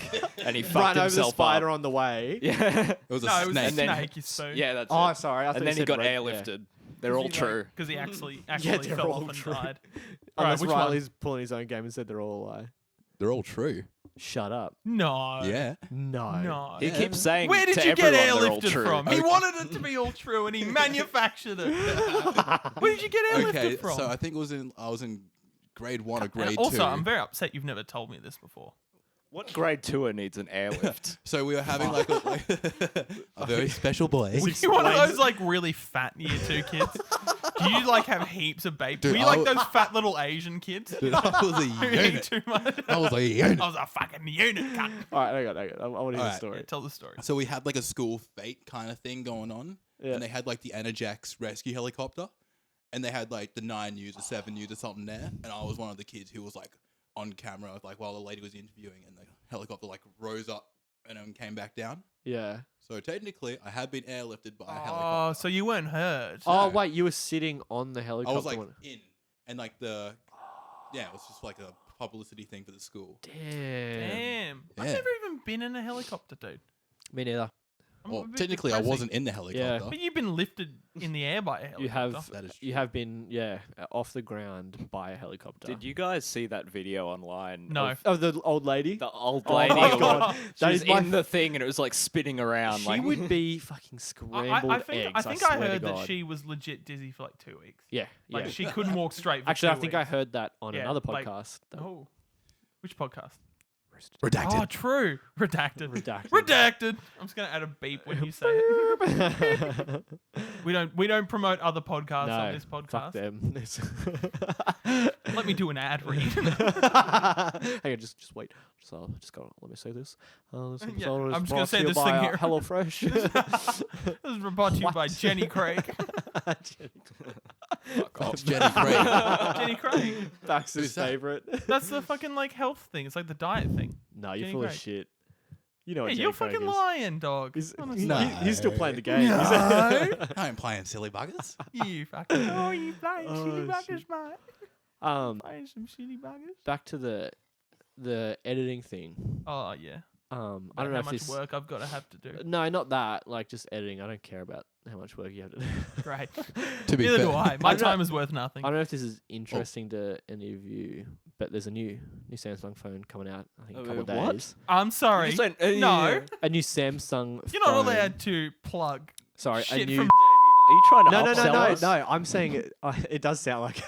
and he run fucked over the himself spider up. on the way. Yeah. it was a No, it was snake. a And then- snake, you spoon. Yeah, that's Oh, it. sorry. I thought And you then he said got red- yeah. airlifted. They're all true. Because he actually they're fell all off and true. died. Unless which one? Riley's pulling his own game and said they're all a lie. They're all true. Shut up. No. Yeah. No. No. He Yeah. keeps saying Where did to you get everyone they're all airlifted true. from? He Okay. wanted it to be all true and he manufactured it. Where did you get airlifted Okay, from? so I think I was in grade 1 or And grade 2. also, I'm very upset you've never told me this before. What grade tour needs an airlift? So we were having like a very special boy. Were you one of those like really fat year 2 kids? Do you like have heaps of baby? Dude, Were you I like w- those fat little Asian kids Dude, I was a who eat unit. too much? I was a unit. I was a fucking unit, cunt. All right, hang on. I want to hear the Alright. story. Yeah, tell the story. So we had like a school fete kind of thing going on, Yeah. and they had like the Enerjax rescue helicopter, and they had like the 9 News or 7 News or something there, and I was one of the kids who was like on camera, like while the lady was interviewing, and the helicopter like rose up and then came back down. Yeah. So technically, I had been airlifted by a Oh, helicopter. so you weren't hurt. Oh No. wait, you were sitting on the helicopter. I was like one- in, and like it was just like a publicity thing for the school. Damn. I've Yeah. never even been in a helicopter, dude. Me neither. I'm Well, a bit technically, I depressing. wasn't in the helicopter. But you've been lifted in the air by a helicopter. You have That is you have been off the ground by a helicopter. Did you guys see that video online? No. Of Oh, the old lady. the old Oh lady. my who God. She That was is my in the thing and it was like spinning around. She like would be fucking scrambled I think, eggs. I think swear I to heard that God. she was legit dizzy for like 2 weeks. Yeah, Like yeah. she couldn't walk straight. For Actually, 2 I think I weeks. heard that on Yeah, another like- podcast. that- Oh, which podcast? Redacted. Oh, true. Redacted. Redacted. Redacted. I'm just gonna add a beep when you say it. We don't promote other podcasts No, on this fuck podcast. them. It's- Let me do an ad read. Hang on, just wait. Just go. Let me say this. This Yeah, episode is I'm just gonna brought say to you this by, thing here. HelloFresh. This is brought to you by What? Jenny Craig. That's Jenny Craig. Jenny Craig. That's his Who's that? favorite. That's the fucking like health thing. It's like the diet thing. No, you're Jenny full of Craig. shit. You know Yeah, what you're Jenny Craig fucking is. lying, dog. He's, Honestly. No. he's still playing the game. No. I ain't playing silly buggers. You fucking. Oh, you playing Oh, shitty buggers, shit. mate. Playing some shitty buggers. Back to the editing thing. Oh yeah. I About don't know how if much this. work I've got to have to do. No, not that. Like just editing. I don't care about how much work you have to do. Great. To be Neither fair, do I. My I don't know- time is worth nothing. I don't know if this is interesting to any of you, but there's a new Samsung phone coming out. I think a couple of what? days. I'm sorry. You said- No, A new Samsung. you're not phone. allowed to plug Sorry, a shit new. from. Are you trying to No, upsell us? no. I'm saying it. It does sound like.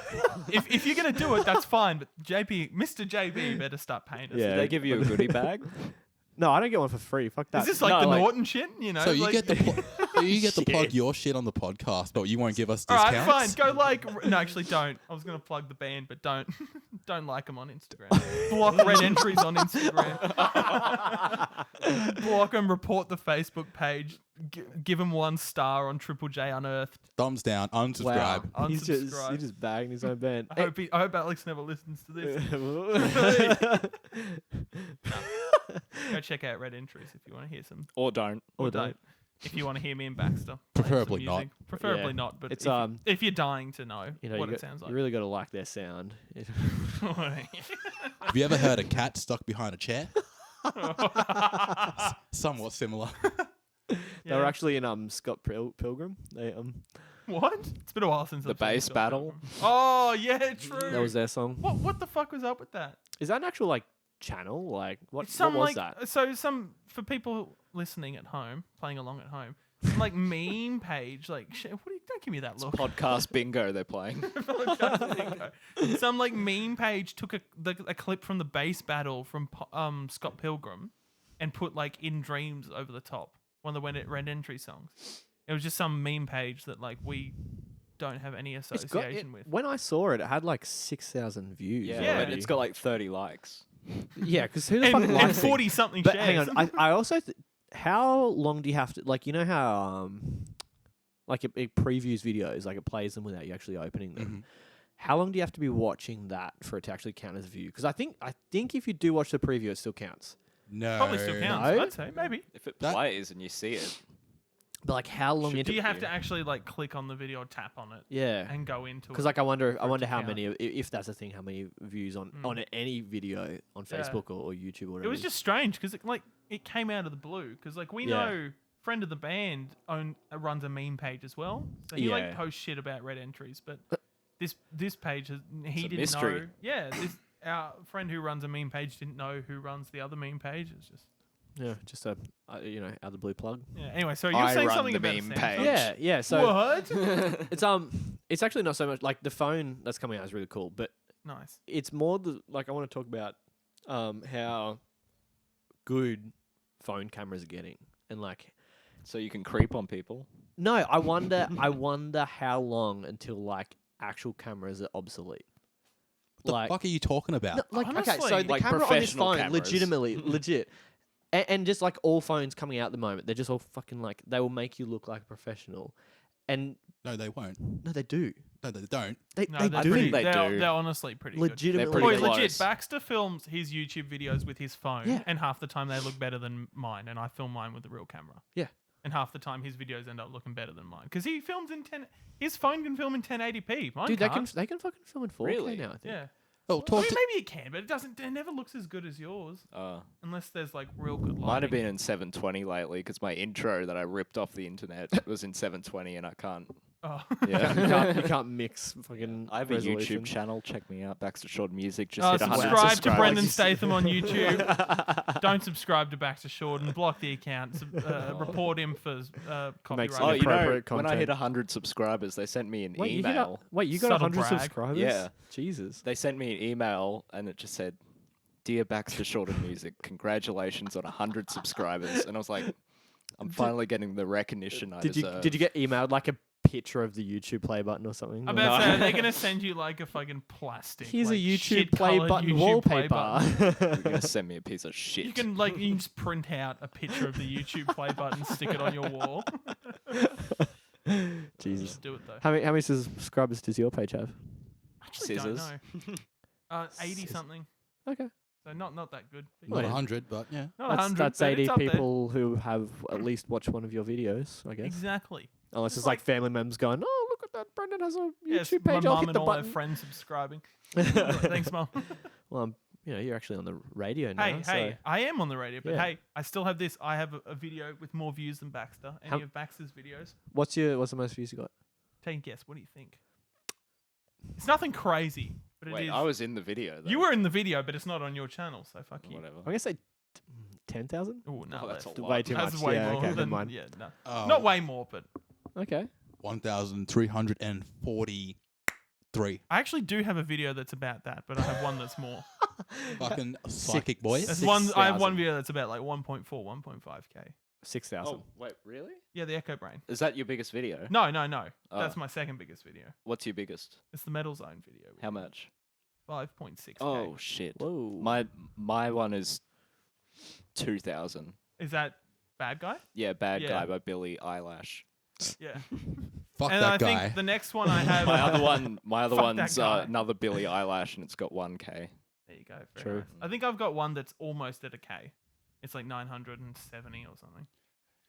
if you're gonna do it, that's fine. But Mr. JB, better start paying us. Yeah. Did they give you a goodie bag? No, I don't get one for free. Fuck that. Is this like No, the like- Norton shit? You know. So you like, get the so you get to plug Shit. your shit on the podcast, but you won't give us All discounts. right, fine. Go like. No, actually, don't. I was gonna plug the band, but don't. Don't like them on Instagram. Block red entries on Instagram. Block them. Report the Facebook page. Give them 1 star on Triple J Unearthed. Thumbs down. Unsubscribe. Wow. He's Unsubscribe. just bagging his own band. I hope Alex never listens to this. Go check out Red Entries if you want to hear some. Or don't. Or don't. If you want to hear me and Baxter. Preferably playing some not. music. Preferably Yeah. not. But It's if you're dying to know you know, what you it sounds like. You really got to like their sound. Have you ever heard a cat stuck behind a chair? Somewhat similar. They were actually in Scott Pilgrim. They What? It's been a while since The I've seen bass Scott battle. Pilgrim. Oh yeah, true. that was their song. What the fuck was up with that? Is that an actual like channel? Like what? It's some what was like that? so some for people listening at home, playing along at home. Some like meme page, like don't give me that look. Podcast bingo they're playing. Some like meme page took a clip from the bass battle from Scott Pilgrim, and put like "In Dreams" over the top, one of the Red Entry songs. It was just some meme page that like we don't have any association with. When I saw it, it had like 6,000 views. Yeah, Yeah. and it's got like 30 likes. Yeah, because who the fuck And likes it? 40 something But shares. hang on, I also how long do you have to like? You know how like it previews videos, like it plays them without you actually opening them. Mm-hmm. How long do you have to be watching that for it to actually count as a view? Because I think if you do watch the preview, it still counts. No. Probably still counts. No? I'd say maybe. If it That- plays and you see it, But like how long? Do you have to actually like click on the video, or tap on it, Yeah. and go into it? Because like I wonder for it to how count. many, if that's a thing, how many views on any video on Yeah. Facebook or YouTube or whatever. It was just strange because it came out of the blue. Because like we Yeah. know friend of the band runs a meme page as well, so he Yeah. like posts shit about Red Entries. But this page he a didn't mystery. know. Yeah, our friend who runs a meme page didn't know who runs the other meme page. It's just just a out of the blue plug. yeah. Anyway, so you were I saying run something the about meme Samsung. page. Yeah. So What? it's actually not so much like the phone that's coming out is really cool, but Nice. it's more like I want to talk about how good phone cameras are getting, and like so you can creep on people. no, I wonder how long until like actual cameras are obsolete. What Like- the fuck are you talking about? No, like okay, so Honestly, the like camera on this professional phone, cameras. legitimately, legit, and just like all phones coming out at the moment, they're just all fucking like they will make you look like a professional, and No, they won't. no, they do, No, they don't. they No, they're do, pretty. They They're, do. they're honestly pretty good. legitimately. pretty Boy, close. legit. Baxter films his YouTube videos with his phone, Yeah. and half the time they look better than mine, and I film mine with the real camera. Yeah. And half the time his videos end up looking better than mine because he films in 10. His phone can film in 1080p. Mine Dude, can't. they can fucking film in 4K Really? now. I think. Yeah. Oh, I talk mean, to. maybe it can, but it doesn't. It never looks as good as yours unless there's like real good lighting. Might have been in 720 lately because my intro that I ripped off the internet was in 720 and I can't. Oh. Yeah. you can't mix fucking. I have a resolution. YouTube channel. Check me out. Baxter Short Music. Just Oh, hit 100 subscribe to subscribers. Brendan Statham on YouTube. Don't subscribe to Baxter Shorten. Block the account. Report him for copyright. Oh, you know, Appropriate when I hit content. 100 subscribers, they sent me an Wait, email. you got Subtle 100 brag. subscribers? Yeah. Jesus. They sent me an email and it just said, "Dear Baxter Shorten Music, congratulations on 100 subscribers." And I was like, I'm finally getting the recognition I deserve. Did you get emailed like a picture of the YouTube play button or something? I Or- bet No. so they're gonna send you like a fucking plastic. Here's like, a YouTube shit-coloured play button YouTube play wallpaper. button. You're gonna send me a piece of shit. You can you just print out a picture of the YouTube play button, stick it on your wall. Jesus. Just do it though. How many subscribers does your page have? Actually, Scissors. don't know. 80 something. Okay. So not that good. but Not yeah. 100, but yeah. Not That's, 100. that's but 80 it's up there. people who have at least watched one of your videos, I guess. Exactly. Unless it's It's like like- family members going, oh, look at that. Brendan has a Yes, YouTube my page. I'll mum hit and the all button. her friends subscribing. Thanks, mum. Well, you're actually on the radio now. Hey, so hey, I am on the radio, but Yeah. hey, I still have this. I have a video with more views than Baxter. Any How- of Baxter's videos? what's the most views you got? Take a guess. What do you think? It's nothing crazy, but it is. Wait, I was in the video. Though. You were in the video, but it's not on your channel, so fuck you. Whatever. I'm gonna say 10,000. Oh no, Oh, that's less. a lot. Way too That's much. way Yeah, more okay, never than mind. yeah, no, Oh, not way more, but Okay. 1,343. I actually do have a video that's about that, but I have one that's more. Fucking psychic boy. There's one. I have one 6,000. video that's about like 1.4, 1.5k. 6,000. Oh, wait, really? Yeah, the Echo Brain. Is that your biggest video? No. Oh. That's my second biggest video. What's your biggest? It's the Metal Zone video. How much? 5.6K. Oh shit. Whoa. My one is 2,000. Is that Bad Guy? Yeah, Bad Yeah. Guy by Billie Eilish. Yeah. Fuck And that I guy. think the next one I have. My other Fuck that one's guy. another Billie Eilish, and it's got 1K. There you go. Very True. nice. I think I've got one that's almost at a K. It's like 970 or something.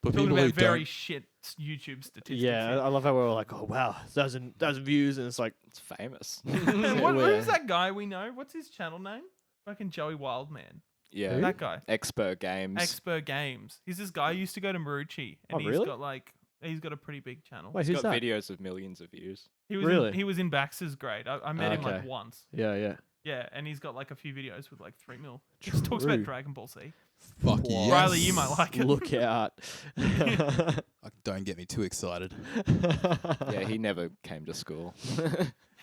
But Talking people who about very don't, shit YouTube statistics. Yeah, here. I love how we're all like, oh wow, thousand views, and it's like, It's famous. Who's that guy we know? What's his channel name? Fucking Joey Wildman. Yeah. That guy. Expert Games. Expert Games. He's this guy who used to go to Marucci, and Oh, really? he's got a pretty big channel. wait, He's who's got that? videos of millions of views. He was Really? he was in Baxter's grade. I met him like Okay. once. Yeah. Yeah, and he's got like a few videos with like 3 mil. He just talks about True. Dragon Ball Z. fuck Wow. yes. Riley, you might like it. Look out. Don't get me too excited. Yeah, he never came to school.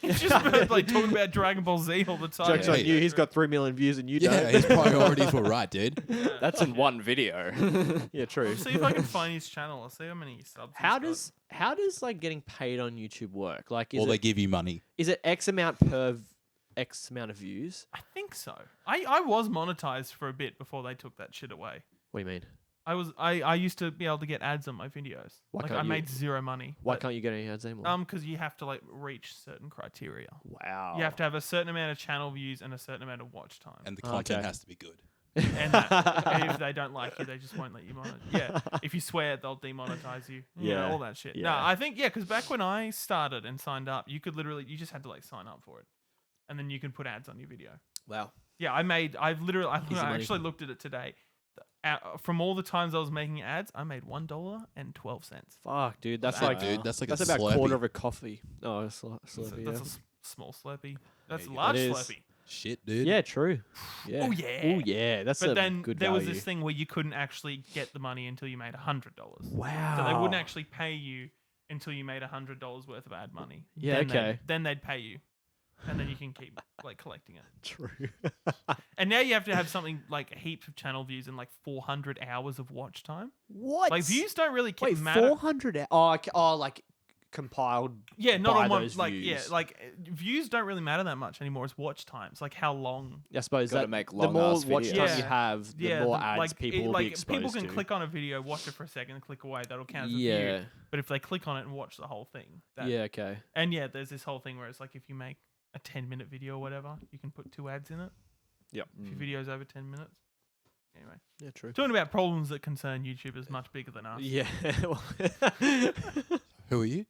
He's just like talking about Dragon Ball Z all the time. Joke's Yeah. on you. He's got 3 million views and you Yeah, don't. his priorities were right, dude. That's in one video. Yeah, true. I'll see if I can find his channel. I'll see how many subs. How does like getting paid on YouTube work? Like, Or they give you money. is it X amount per X amount of views? I think so. I was monetized for a bit before they took that shit away. What do you mean? I used to be able to get ads on my videos. Why Like can't I you- made zero money. Why but, can't you get any ads anymore? because you have to like reach certain criteria. Wow. You have to have a certain amount of channel views and a certain amount of watch time. And the Oh, content okay. has to be good. And that, if they don't like you, they just won't let you monetize. Yeah, if you swear, they'll demonetize you. Yeah, Yeah, all that shit. No, yeah. I think because back when I started and signed up, you could literally you just had to like sign up for it, and then you can put ads on your video. Wow. Yeah, I Easy money. actually looked at it today. From all the times I was making ads, I made $1.12. Fuck, dude. That's Wow. like Dude, that's like that's a about a Slurpee. quarter of a coffee. Oh, a Slurpee. That's Yeah. a small Slurpee. That's a you go. large It is. Slurpee. Shit, dude. Yeah, true. Yeah. Oh, yeah. Oh yeah. That's But a then good there was value. this thing where you couldn't actually get the money until you made $100. Wow. So they wouldn't actually pay you until you made $100 worth of ad money. Yeah, Then okay. Then they'd pay you, and then you can keep like collecting it. True. And now you have to have something like heaps of channel views and like 400 hours of watch time. What? Like views don't really Wait, matter. 400. Oh, like compiled. Yeah, not by on one. those Like views. yeah, like views don't really matter that much anymore. It's watch times, like how long. I suppose Gotta that make the more long-ass watch videos. time Yeah. you have, the Yeah, more the- ads like, people will like be exposed people can to. click on a video, watch it for a second, and click away. That'll count as a Yeah. view. But if they click on it and watch the whole thing, that, Yeah. Okay. And yeah, there's this whole thing where it's like if you make a 10-minute video or whatever, you can put 2 ads in it. Yep. If your video's over 10 minutes. Anyway, Yeah. True. talking about problems that concern YouTubers much bigger than us. Yeah. Who are you?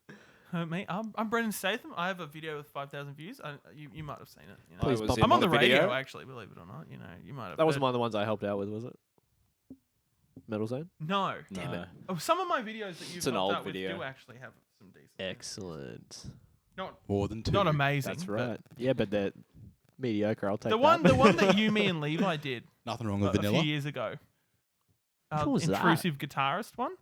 Me, I'm Brendan Statham. I have a video with 5,000 views. You might have seen it. You know. Please I was bump in I'm on the video. radio, actually, believe it or not. You know, you might have. That wasn't but- one of the ones I helped out with, was it? Metal Zone. No. Damn it. Oh, some of my videos that you've It's an helped old out with video. do actually have some decent. views. Excellent. Not More than 2. not amazing. That's but right. Yeah, but they're mediocre. I'll take The that. one that you, me, and Levi did Nothing wrong a with vanilla. few years ago. Which one was that? Intrusive guitarist one.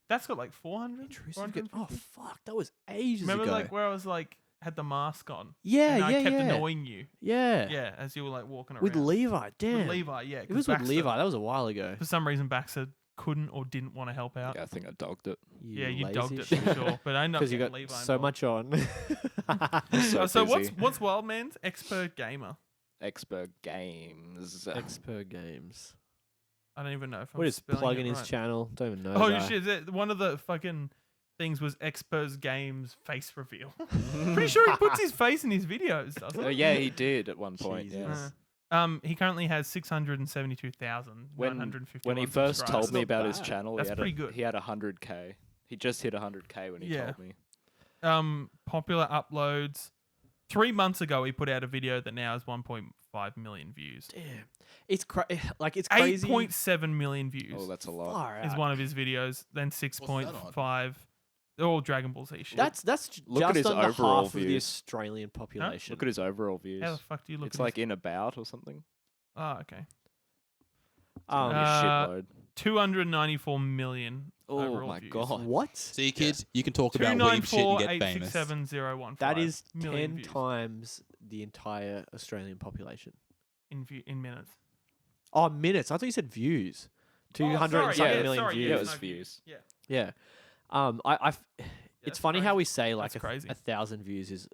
That's got like 400. Intrusive 450. Oh fuck, that was ages Remember ago. like where I was like had the mask on. yeah, and I yeah, kept yeah. annoying you. Yeah. Yeah, as you were like walking around. With Levi, damn. With Levi, yeah. It 'cause was with Baxter- Levi. That was a while ago. For some reason, Baxter couldn't or didn't want to help out. Yeah, I think I dogged it. Yeah, you dogged lazy it for sure. But I ended up Because you getting got Levi so involved. much on. So busy. what's Wildman's expert gamer? Expert Games. Expert Games. I don't even know if I'm What is spelling plugging it his right. channel? Don't even know. Oh that. shit! One of the fucking things was Expert's Games face reveal. Pretty sure he puts his face in his videos, doesn't he? Yeah, he did at one point. Jesus. Yeah. He currently has 672,950. When he first told That's me not about his bad. channel, That's he had pretty good. He had 100K. He just hit 100K when he Yeah. told me. Popular uploads. 3 months ago, he put out a video that now has 1.5 million views. Damn. It's like it's crazy. 8.7 million views Oh, that's a lot. Far is out. one of his videos. Then 6.5. They're all Dragon Ball Z shit. That's Look at just his under overall half of the views. Australian population. Look at his overall views. How the fuck do you look It's at like his... in about or something. Oh, okay. Um, Only a shitload. 294 million Oh overall my views. god. what? See, kids, you can talk about weeb shit and get famous. 294,867,015 That is million 10 views times the entire Australian population. in minutes. Oh, minutes. I thought you said views. 200 sorry, and something yeah, million sorry, views. Yeah, it there's was no views. Yeah. Yeah. It's that's funny how crazy. we say like That's crazy. 1,000 views is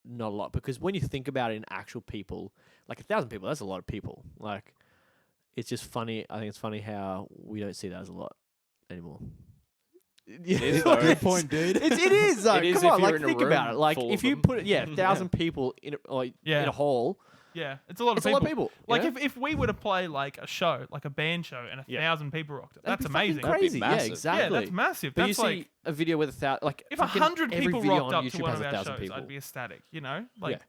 not a lot, because when you think about it in actual people, like 1,000 people, that's a lot of people. Like, it's just funny. I think it's funny how we don't see that as a lot anymore. is, though. Good point, dude. It is though. It is Come if on, you're like in a think about room it. Like full if of you them. put it, 1,000 people in a hall. Yeah, it's a lot of It's a people. lot of people. Like yeah? if we were to play like a show, like a band show, and 1,000 people rocked it, That'd that's be fucking amazing. That'd be Crazy. Yeah, massive. exactly. Yeah, that's massive. But That's you like see a video with 1,000, like if fucking 100 every people video rocked on up to YouTube one has of our 1,000 shows, people. I'd be ecstatic. You know, like.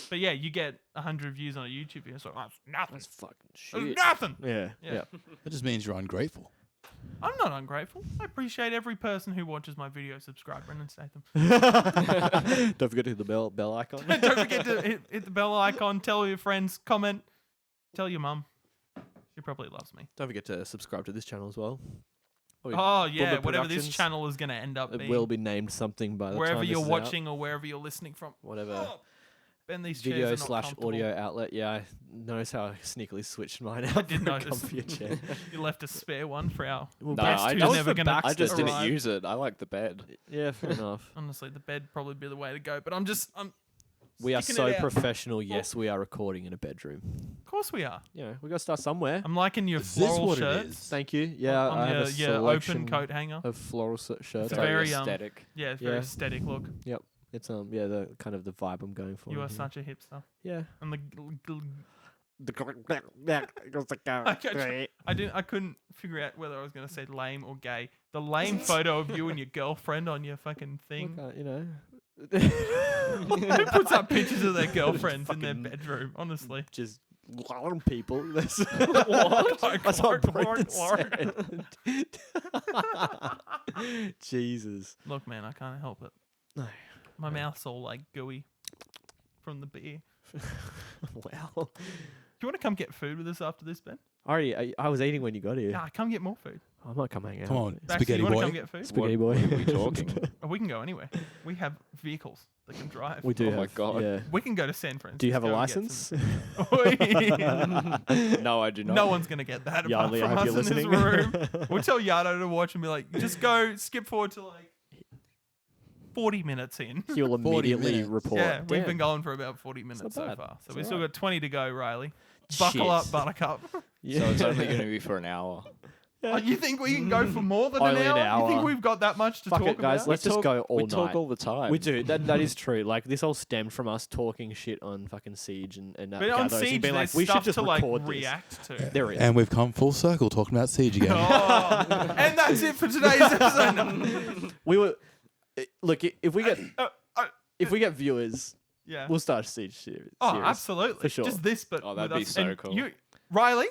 But yeah, you get 100 views on a YouTube video, so that's nothing. That's fucking That's shit. nothing. Yeah, Yeah. yeah. That just means you're ungrateful. I'm not ungrateful. I appreciate every person who watches my video. Subscribe, Brendan Statham. Don't forget to hit the bell icon. Don't forget to hit the bell icon. Tell your friends. Comment. Tell your mum. She probably loves me. Don't forget to subscribe to this channel as well. Oh yeah, Boomba whatever this Productions. channel is going to end up It being. will be named something by the wherever time you're this is watching or wherever you're listening from. out. Whatever. Oh, Ben, these Video chairs are not / comfortable. audio outlet. Yeah, I noticed how I sneakily switched mine out. did for a notice. comfier chair. You left a spare one for our Well, No, guest I who's just- never going back to I just didn't arrive. use it. I like the bed. Yeah, fair enough. Honestly, the bed probably be the way to go. But I'm We are sticking so it out. professional. Yes, we are recording in a bedroom. Of course we are. You know, we got to start somewhere. I'm liking your Is this floral what it shirts. is? Thank you. Yeah, I on have a your selection open coat hanger. of floral shirts. It's Very very, aesthetic. Yeah, it's very Yeah. aesthetic look. It's the kind of the vibe I'm going for. You are here. such a hipster. Yeah. And I I couldn't figure out whether I was going to say lame or gay. The lame photo of you and your girlfriend on your fucking thing. you know. Who puts up pictures of their girlfriends in their Fucking- bedroom? Honestly. Just people. That's Clark, that's what Clark, Brendan Clark. said. Jesus. Look, man, I can't help it. No. My mouth's all like gooey from the beer. Wow. Do you want to come get food with us after this, Ben? I was eating when you got here. Nah, come get more food. I might come hang out. Come on, Baxter, spaghetti you want to boy. come get food? Spaghetti boy. What are we talking? Oh, we can go anywhere. We have vehicles that can drive. We do Oh my have, God. Yeah. We can go to San Francisco. Do you have a and get license? some- No, I do not. No one's gonna get that apart Yardley, I from hope us you're in this listening. room. We'll tell Yardo to watch and be like, just go skip forward to like 40 minutes in. He'll 40 immediately minutes. report. Yeah, we've been Damn. going for about 40 minutes not so bad. far. So It's we've all still right. got 20 to go, Riley. Buckle Shit. up, Buttercup. Yeah. So it's only going to be for an hour. Oh, you think we can go for more than Only an an hour? You think hour. we've got that much to Fuck talk it, guys. about? Let's just go all we night. talk all the time. We do. That is true. Like this all stemmed from us talking shit on fucking Siege and But on Gathos and Siege, being there's like, we should stuff just to like record this. react to. There is. And we've come full circle talking about Siege again. Oh, and that's it for today's episode. No. We were look if we get viewers, Yeah. we'll start a Siege series. Oh, absolutely. For sure. Just this, but Oh, that'd with be us. so And cool. You, Riley,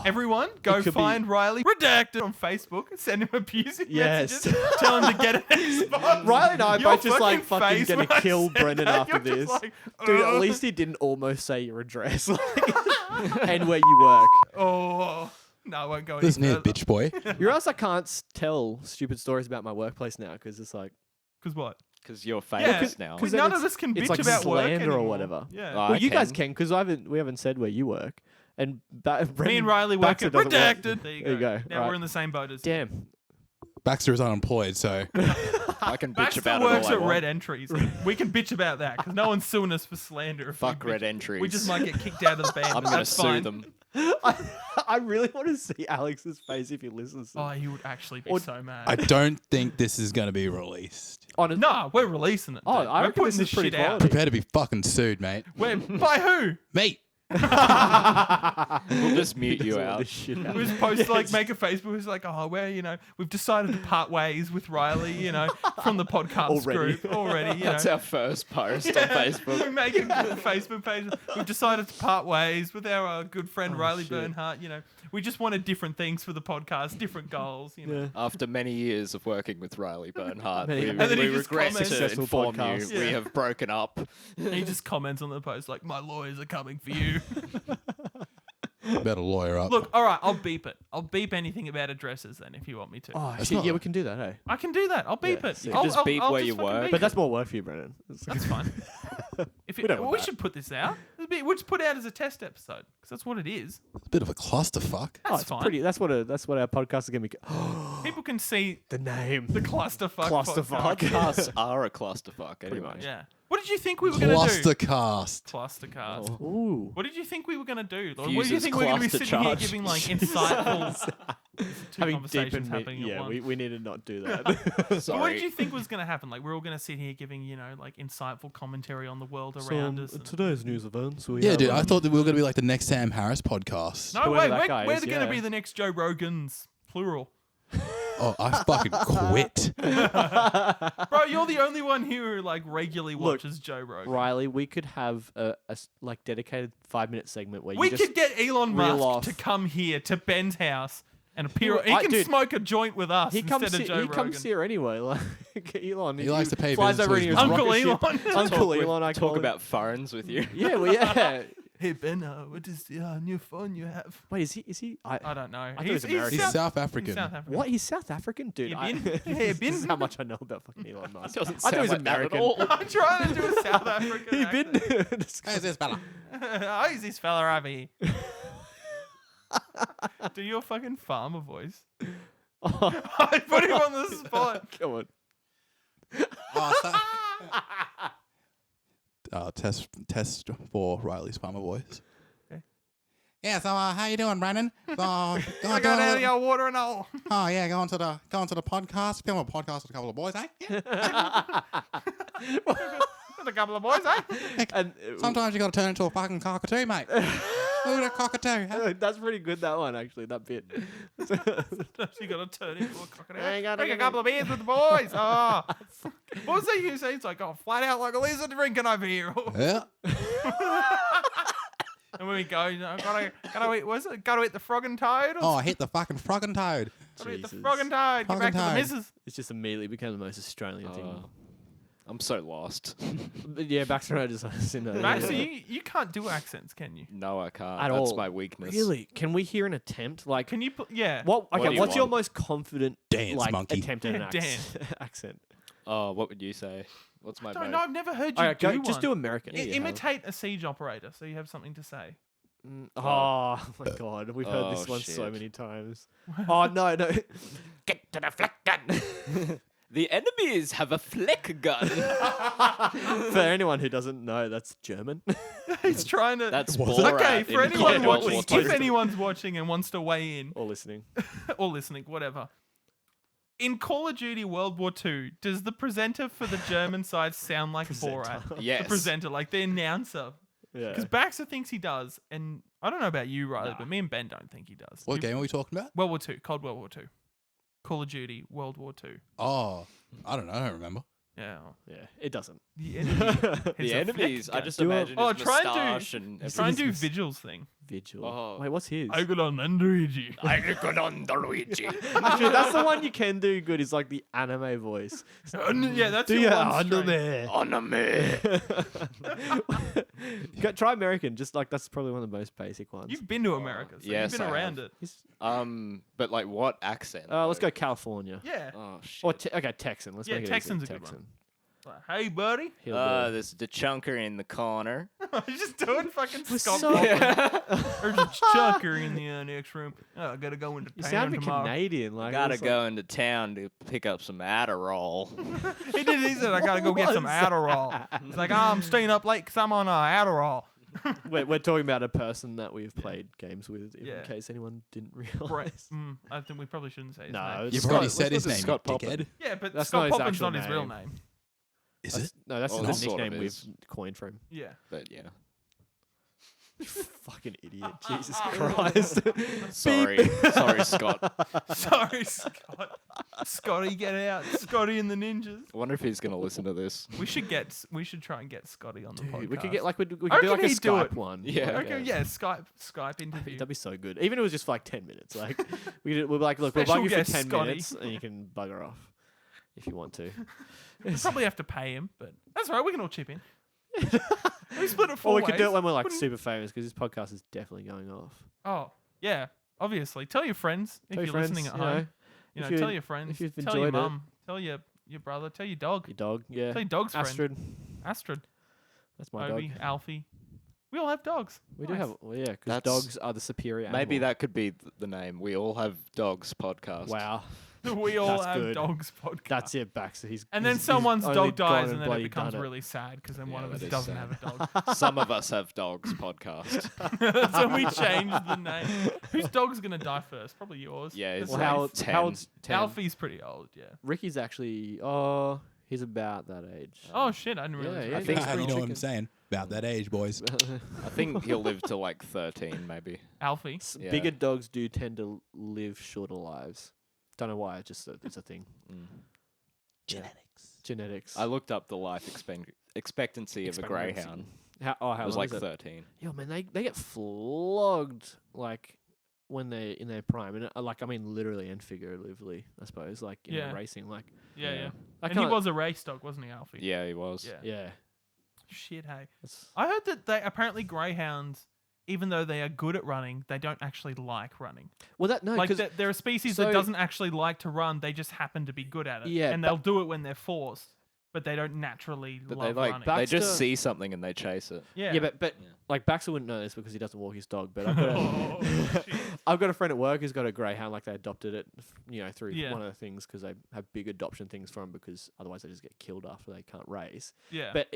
everyone, go could be- find Riley Redacted on Facebook. Send him abusive Yes. messages. Tell him to get an Xbox. Riley and I are Your both just like fucking face gonna when I kill said Brendan that, after you're just this. like, Dude, at "Ugh." least he didn't almost say your address and where you work. Oh, no, I won't go any Listen here, further. bitch boy. You realize I can't tell stupid stories about my workplace now because it's like Because what? Because you're Yeah, famous now. because then none of it's- us can it's bitch like about work slander or anymore. whatever. Yeah. Oh, well, you guys can. can because we haven't said where you work and Me and Riley work Baxter at doesn't work. Redacted. There you There you go. go. Now Right. we're in the same boat as Damn. Baxter is unemployed, so I can bitch Baxter about works it all I at want. Red Entries. We can bitch about that because no one's suing us for slander. If we Fuck bitch. Red Entries. We just might get kicked out of the band. I'm but going to that's sue fine. them. I really want to see Alex's face if he listens. Oh, he would actually be Or- so mad. I don't think this is going to be released. No, we're releasing it. Oh, dude. I we're reckon putting this is pretty shit out. quality. Prepare to be fucking sued, mate. We're, by who? Mate. We'll just mute you out. We just post like make a Facebook. It's like, oh, we've decided to part ways with Riley, from the podcast Already. group already. That's our first post on Facebook. We make a Facebook page. We've decided to part ways with our good friend Riley shit. Bernhardt. We just wanted different things for the podcast, different goals. Yeah. After many years of working with Riley Bernhardt, Many- we, And then he we just regret comments- to Successful inform you podcast. we Yeah. have broken up. And he just comments on the post like, "My lawyers are coming for you." Better lawyer up. Look, all right, I'll beep it. I'll beep anything about addresses then if you want me to. Oh That's shit! not- Yeah, we can do that. Hey, I can do that. I'll beep Yeah, it. sick. I'll, Just beep where you fucking work. beep but it. that's more work for you, Brendan. That's fine. If We don't want we that. should put this out. We'll just put it out as a test episode because that's what it is. It's a bit of a clusterfuck. That's it's fine. pretty. That's what our podcast is gonna be. People can see The name. the clusterfuck. Clusterfuck. podcast. Podcasts are a clusterfuck anyway. Yeah. What did you think we were going to do? Clustercast. Clustercast. Oh. Ooh. What did you think we were going to do? What Fuses did you think we were going to be cluster sitting here charge. giving like insightful two Having conversations deep and happening at yeah, once? we need to not do that. But what Sorry. did you think was going to happen? Like we're all going to sit here giving, like insightful commentary on the world around us. and- today's news events. We Yeah, have, dude. I thought that we were going to be like the next Sam Harris podcast. No, Whoever wait, that guy we're is, going to be yeah. the next Joe Rogans, plural. Oh, I fucking quit. Bro, you're the only one here who like regularly Look, watches Joe Rogan. Riley, we could have a like dedicated 5-minute segment where We you just could get Elon reel Musk off. to come here to Ben's house and appear. Well, He can dude, smoke a joint with us he instead comes of Joe he comes Rogan. here anyway. Like Elon, He likes to pay flies visits over to in his his mum. Uncle rocket Elon. ship. Uncle with- Elon, I talk call him. about phones with you. Yeah, well, yeah. Hey Ben, what is the new phone you have? Wait, is he? Is he? I don't know. thought he was American. He's South African. He's South African. What? He's South African, dude. Yeah, I, bin. Yeah, this is bin. how much I know about fucking Elon Musk. Doesn't I thought he was sound like that at American. all. I'm trying to do a South African He accent. been. Hey, this fella. Oh, he's this fella over here. Do your fucking farmer voice. I put him on the spot. Come on. Oh, test for Riley's farmer voice. Okay. Yeah. So, how you doing, Brandon? So, I go down the old water and all. Oh yeah, going to the podcast, film a podcast with a couple of boys, eh? Yeah. With a couple of boys, eh? And Sometimes you got to turn into a fucking cockatoo, mate. Look at a cockatoo. Huh? that's pretty good. That one actually. That bit. You got to turn into a crocodile. I gotta Drink a get couple of beers with the boys. Oh. What was that you say? It's like, oh, flat out like a lizard drinking over here. Yeah. And when we go, gotta eat, what's it? Gotta eat the frog and toad? Oh, I hit the fucking frog and toad. Gotta eat the Jesus. frog and toad. Get Frog back and to the toad. missus. It's just immediately became the most Australian thing. I'm so lost. But yeah, Baxter and I just in there. Max, so you can't do accents, can you? No, I can't. At That's all. my weakness. Really? Can we hear an attempt? Like, Can you? Yeah. what? What Okay, do you what's your want? most confident Dance, like monkey. attempt at an Yeah, accent? Oh, what would you say? What's my I don't vote? know. I've never heard you Alright, do go, one. just do American. Imitate a siege operator, so you have something to say. Oh my god, we've heard this Oh, one so shit. many times. Oh no, no. Get to the fleck gun. The enemies have a fleck gun. For anyone who doesn't know, that's German. He's trying to. That's Was it? Borat Okay, for in anyone Cold watching, War if Two. anyone's watching and wants to weigh in or listening. or listening, whatever. In Call of Duty World War II, does the presenter for the German side sound like Borat? Yes. The presenter, like the announcer. Yeah. Because Baxter thinks he does, and I don't know about you, Riley, but me and Ben don't think he does. What game are we talking about? World War II, Cold World War II. Call of Duty World War II. Oh, I don't know. I don't remember. Yeah. Yeah, it doesn't. The enemy. The enemies, I just Do a- imagine Oh, his try and do- moustache and Try and do Jesus. Vigil's thing. Vigil. Oh. Wait, what's his? I got on Luigi. Luigi. Actually, that's the one you can do good. Is like the anime voice. Yeah, that's Do your your one strength. anime. Anime. Try American. Just like that's probably one of the most basic ones. You've been to America, so yes, you've been I around have. it. But like what accent? Let's though? go California. Yeah. Oh shit. Or okay, Texan. Let's Yeah, make it Texan's easy. a good one. Texan. Like, hey, buddy. Hillbilly. There's the chunker in the corner. He's just doing fucking Scott so- Poppin. There's a chucker in the next room. Oh, I gotta go into You town sound a bit tomorrow. Canadian. Like Gotta it's go into town to pick up some Adderall. He did. He said, I gotta go get some What's Adderall. He's like, oh, I'm staying up late because I'm on Adderall. Like, we're talking about a person that we've played games with, in Yeah. case anyone didn't Brett. realize. I think we probably shouldn't say his No, name. it's You've Scott- already let's said go his to name, Scott you Poppin. dickhead. Yeah, but That's Scott not his Poppin's actual not his real name. name. Is it? No, that's Oh, just it a sort of nickname we've is. coined for him. Yeah. But yeah. Fucking idiot. Jesus Christ. Sorry, Scott. Sorry, Scott. Scotty, get out. Scotty and the ninjas. I wonder if he's gonna listen to this. We should try and get Scotty on the podcast. Dude, we could get like we I could do reckon like a he'd do Skype it. one. Yeah. Like, Okay, yeah, Skype interview. That'd be so good. Even if it was just for like 10 minutes. Like we'll be like, look, Special we'll bug you for guest 10 Scotty. minutes and you can bugger off if you want to. We probably have to pay him, but that's all right. We can all chip in. We split it Or four we could do it ways. when we're like Wouldn't- super famous because this podcast is definitely going off. Oh, yeah. Obviously, tell your friends if Tell you're your friends, listening at you home. know, You know, if tell you- your friends. if you've Tell your enjoyed it. mum. Tell your brother. Tell your dog. Your dog, yeah. Tell your dog's friend. Astrid. Astrid. That's my Obi. dog. Alfie. We all have dogs. We do Nice. have, well, yeah, because That's- dogs are the superior Maybe animal. that could be the name. We all have dogs podcast. Wow. We all That's have good. dogs podcast. That's it, Baxter. And then he's someone's only dog gone dies, and then it bloody becomes done really sad because then one Yeah, of us that is doesn't sad. have a dog. Some of us have dogs podcast. That's when we changed the name. Whose dog's gonna die first? Probably yours. Yeah, That's it's Well, safe. like how 10. old's 10? Alfie's pretty old. Yeah. Ricky's actually, he's about that age. Oh shit! I didn't realize. yeah, I think- you know what chicken. I'm saying about that age, boys. I think he'll live to like 13, maybe. Alfie. Yeah. Bigger dogs do tend to live shorter lives. Don't know why. It's just it's a thing. Mm. Genetics. I looked up the life expectancy of a Expectancy. greyhound. How It was long like is it? 13. Yeah, man, they get flogged like when they're in their prime, and like I mean literally and figuratively, I suppose. Like in Yeah. racing, like Yeah, yeah. I And he can't- was a race dog, wasn't he, Alfie? Yeah, he was. Yeah. yeah. Shit, hey. That's, I heard that they apparently greyhounds, even though they are good at running, they don't actually like running. well, that no, Like because they're a species so- that doesn't actually like to run. They just happen to be good at it. Yeah, and but- they'll do it when they're forced, but they don't naturally But love they like running. they just Baxter- see something and they chase it. yeah. yeah, but Yeah. like Baxter wouldn't know this because he doesn't walk his dog. But I've got Oh, a, shit. I've got a friend at work who's got a greyhound. Like they adopted it, through Yeah. one of the things because they have big adoption things for him because otherwise they just get killed after they can't race. Yeah. But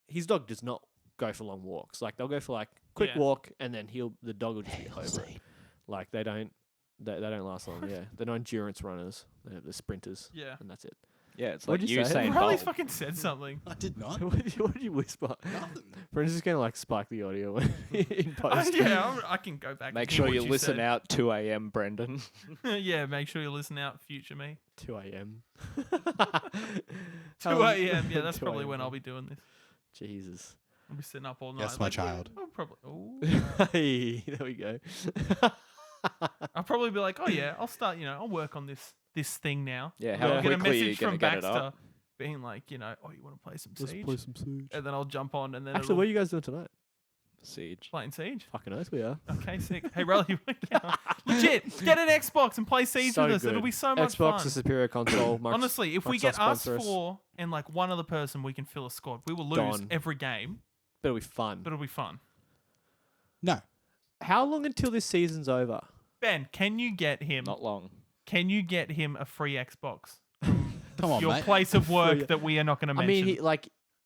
his dog does not go for long walks. Like they'll go for like quick Yeah. walk and then the dog will just be over it. Like they don't last long. Yeah, they're not endurance runners. They're sprinters, yeah. and that's it. Yeah, it's What'd like you say? Usain Riley's Bolt. fucking said something. I did not. What did you whisper? Nothing. Friends is gonna like spike the audio in post. I can go back. Make and hear sure what you listen said. out 2 a.m. Brendan. Yeah, make sure you listen out, future me. 2 a.m. 2 a.m. Yeah, that's probably when I'll be doing this. Jesus. I'll be sitting up all night. Yes, my like, yeah, child. I'll probably. Ooh. Hey, there we go. I'll probably be like, oh yeah, I'll start. I'll work on this thing now. Yeah, And how I'll get a quickly are you message gonna from get it Baxter up? being like, oh, you want to play some Let's Siege? play some Siege. And then I'll jump on and then Actually, it'll what are you guys doing tonight? Siege. playing Siege. Fucking oath we are. Okay, sick. Hey, Riley, legit, get an Xbox and play Siege So with us. good. It'll be so much Xbox, fun. a superior console. Honestly, if we Microsoft get us sponsor us. 4 and like one other person, we can fill a squad. We will lose Done. every game, but it'll be fun. but it'll be fun. No. How long until this season's over? Ben, can you get him? Not long. Can you get him a free Xbox? Come on, Your mate. place of work Free- that we are not going to I mention. mean,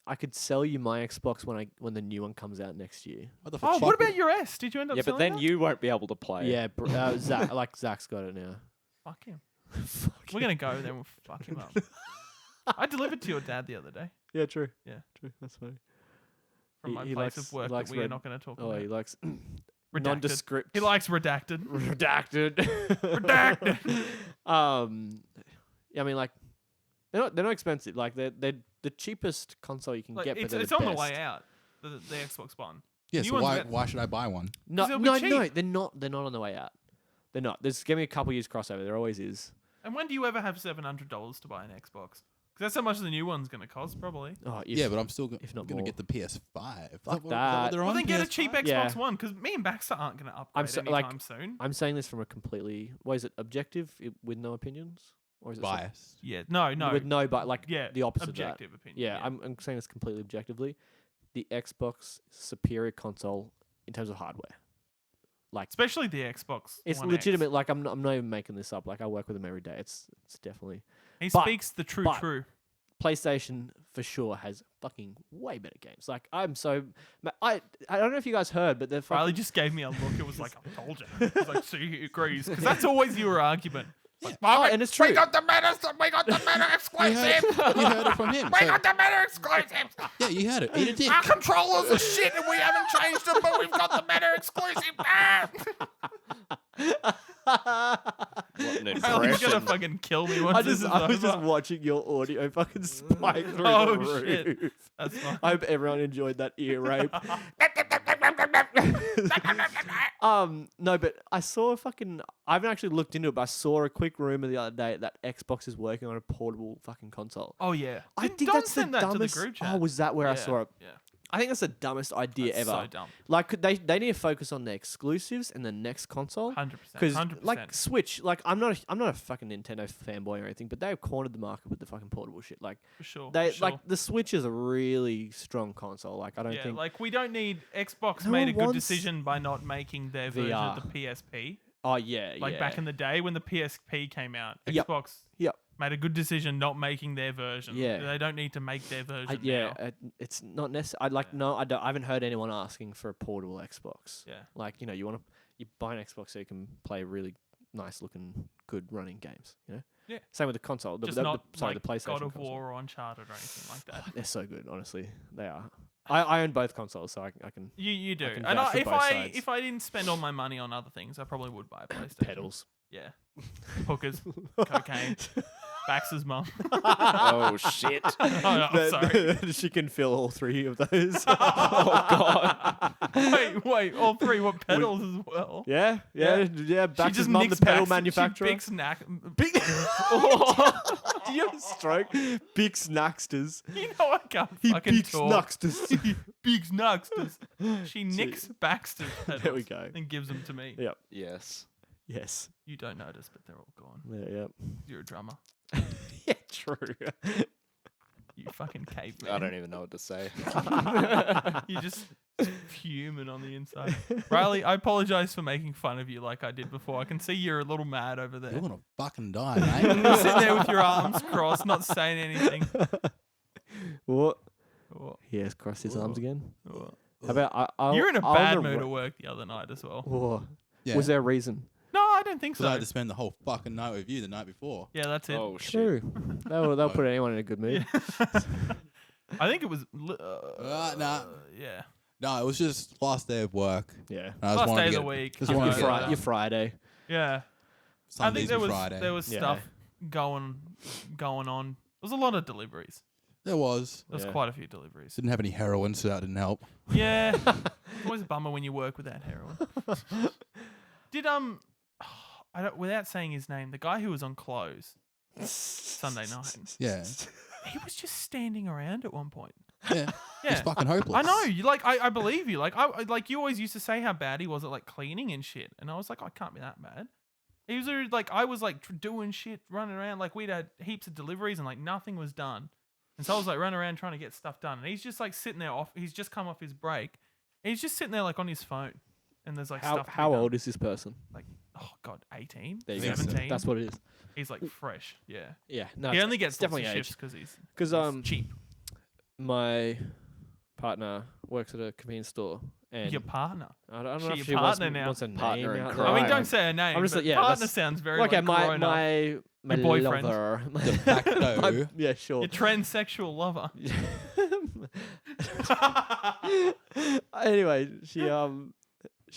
I could sell you my Xbox when the new one comes out next year. What the fuck? oh, what about your S? Did you end up? Yeah, but selling then that? you won't be able to play. Yeah, Zach's got it now. Fuck him. Fuck We're gonna go then. We'll fuck him up. I delivered to your dad the other day Yeah, true. Yeah. True. That's funny. from my He place likes- of work he that likes we are red- not going to talk Oh, about. he likes Redacted. nondescript. He likes redacted. redacted. Redacted. I mean, like they're not expensive. Like they're the cheapest console you can Like, get, but it's they're it's the on best. the way out. The Xbox One. Yeah, New so ones why, that- why should I buy one? No, 'Cause it'll be no, no, cheap. they're not. They're not on the way out. They're not. There's give me a couple years crossover. There always is. And when do you ever have $700 to buy an Xbox? Because that's how much the new one's going to cost, probably. Oh, Yeah, but I'm still if not going to more. get the PS5. Is Fuck what that. they're Well, on, then get a cheap PS5? Xbox Yeah. One, because me and Baxter aren't going to upgrade so- anytime like, soon. I'm saying this from a completely what is it objective with no opinions or is it Biased. Yeah, no. with no but like Yeah, the opposite objective of that. opinion. Yeah, I'm saying this completely objectively. The Xbox superior console in terms of hardware. Like especially the Xbox. it's One X. legitimate. Like I'm not even making this up. Like I work with them every day. It's definitely He but- speaks the true. PlayStation for sure has fucking way better games. Like I don't know if you guys heard, but they're Riley fucking just gave me a look. It was like, I told you. It was like, see, he agrees. Because that's always your argument. Like, oh, and it's true. We got the meta exclusive. You heard it from him. We So, got the meta exclusive. yeah, you heard it. Eat a dick. Our controllers are shit and we haven't changed them, but we've got the meta exclusive. Ah! What an Riley's gonna impression. fucking kill me once this is I was just over. watching your audio fucking spike through Oh, the roof. shit. That's fine. I hope everyone enjoyed that ear rape. No, but I saw I haven't actually looked into it, but I saw a quick rumor the other day that Xbox is working on a portable fucking console. Oh, yeah. I Didn't think Don that's the send that dumbest. to the group chat? Oh, was that where I Yeah, saw it? Yeah. I think that's the dumbest idea That's ever. so dumb. Like they need to focus on their exclusives and the next console. 100%. Because 100%. like Switch, like I'm not a fucking Nintendo fanboy or anything, but they've cornered the market with the fucking portable shit. Like for sure. they for sure. like the Switch is a really strong console. Like I don't Yeah, think. like we don't need Xbox No made one a good wants decision by not making their version VR. of the PSP. Oh yeah, Like back in the day when the PSP came out, Yep. Xbox Yep. made a good decision not making their version. Yeah. They don't need to make their version yeah, now. it's not necessary. I like Yeah. no, I haven't heard anyone asking for a portable Xbox. Yeah. Like you buy an Xbox so you can play really nice looking, good running games. You know. Yeah. Same with the console. Just not the like PlayStation God of console. War or Uncharted or anything like that. They're so good, honestly. They are. I own both consoles, so I can You do. can And vouch for if both I sides. if I didn't spend all my money on other things, I probably would buy a PlayStation. pedals. Yeah. Hookers, cocaine, Baxter's mum. Oh shit! Oh, no, I'm sorry. She can fill all three of those. Oh god! Wait, all three were pedals as well. Yeah. She Baxter's just mum, the nicks pedal Baxter- manufacturer. She big snack. Big. Do you have a stroke? Big snacksters. You know I can't He fucking big talk. snacksters. Big snacksters. She nicks Baxter's pedals There we go. and gives them to me. Yep. Yes. Yes. You don't notice, but they're all gone. Yeah. Yep. You're a drummer. Yeah. True. You fucking caveman. I don't even know what to say. You're just fuming on the inside. Riley, I apologize for making fun of you like I did before. I can see you're a little mad over there. You're gonna fucking die, You're mate. sitting there with your arms crossed, not saying anything. What? Oh, He has crossed his arms again. oh. How about I? You're in a I'll bad narra- mood at work the other night as well. Oh. Yeah. Was there a reason? No, I don't think Because I so. had to spend the whole fucking night with you the night before. Yeah, that's it. Oh shit! True. They'll put anyone in a good mood. I think it was. Nah. Yeah. No, it was just last day of work. Yeah. And I just Last wanted day of to the get week. Just you wanted know, to get Your Friday. Yeah. I Sundays think there and was Friday. there was Yeah. stuff going on. There was a lot of deliveries. There was. There was Yeah. quite a few deliveries. Didn't have any heroin, so that didn't help. Yeah. It's always a bummer when you work without heroin. Did I don't without saying his name, the guy who was on close Sunday night. Yeah. He was just standing around at one point. Yeah. Yeah. He's fucking hopeless. I know. You like I believe you. Like you always used to say how bad he was at like cleaning and shit. And I was like, I can't be that bad. He was already, like I was like doing shit, running around, like we'd had heaps of deliveries and like nothing was done. And so I was like running around trying to get stuff done. And he's just like sitting there off he's just come off his break. And he's just sitting there like on his phone. And there's like stuff. How old is this person? Like, oh god, 18? There you go. 17? That's what it is. He's like fresh. Yeah. Yeah. No. He it's- only gets it's definitely definitely shifts age. because he's Because cheap. my partner works at a convenience store, and Your partner. I don't She know your if she wants, partner now. wants a name Partner in out crime. I mean, there. don't say her name. I'm just but like, yeah, partner that's- sounds very Okay, like grown up. my Your boyfriend. lover. De facto. Yeah, sure. Your transsexual lover. Anyway, she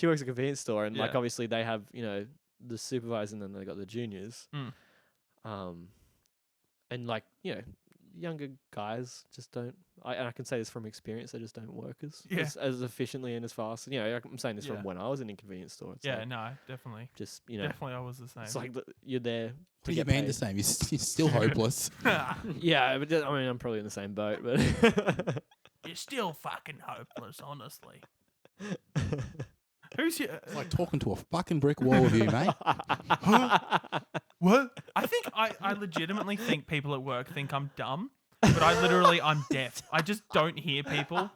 works at a convenience store, and like Yeah. obviously they have the supervisor, and then they got the juniors. Mm. And like younger guys just don't. And I can say this from experience, they just don't work Yeah. as efficiently and as fast. I'm saying this Yeah. from when I was in a convenience store. It's Yeah, like, no, definitely. just Definitely I was the same. it's like you're there. What to do you get mean paid. the same? You're still hopeless. Yeah, but I mean, I'm probably in the same boat, but You're still fucking hopeless, honestly. Who's your... It's like talking to a fucking brick wall with you, mate. What? I think I legitimately think people at work think I'm dumb, but I'm deaf. I just don't hear people.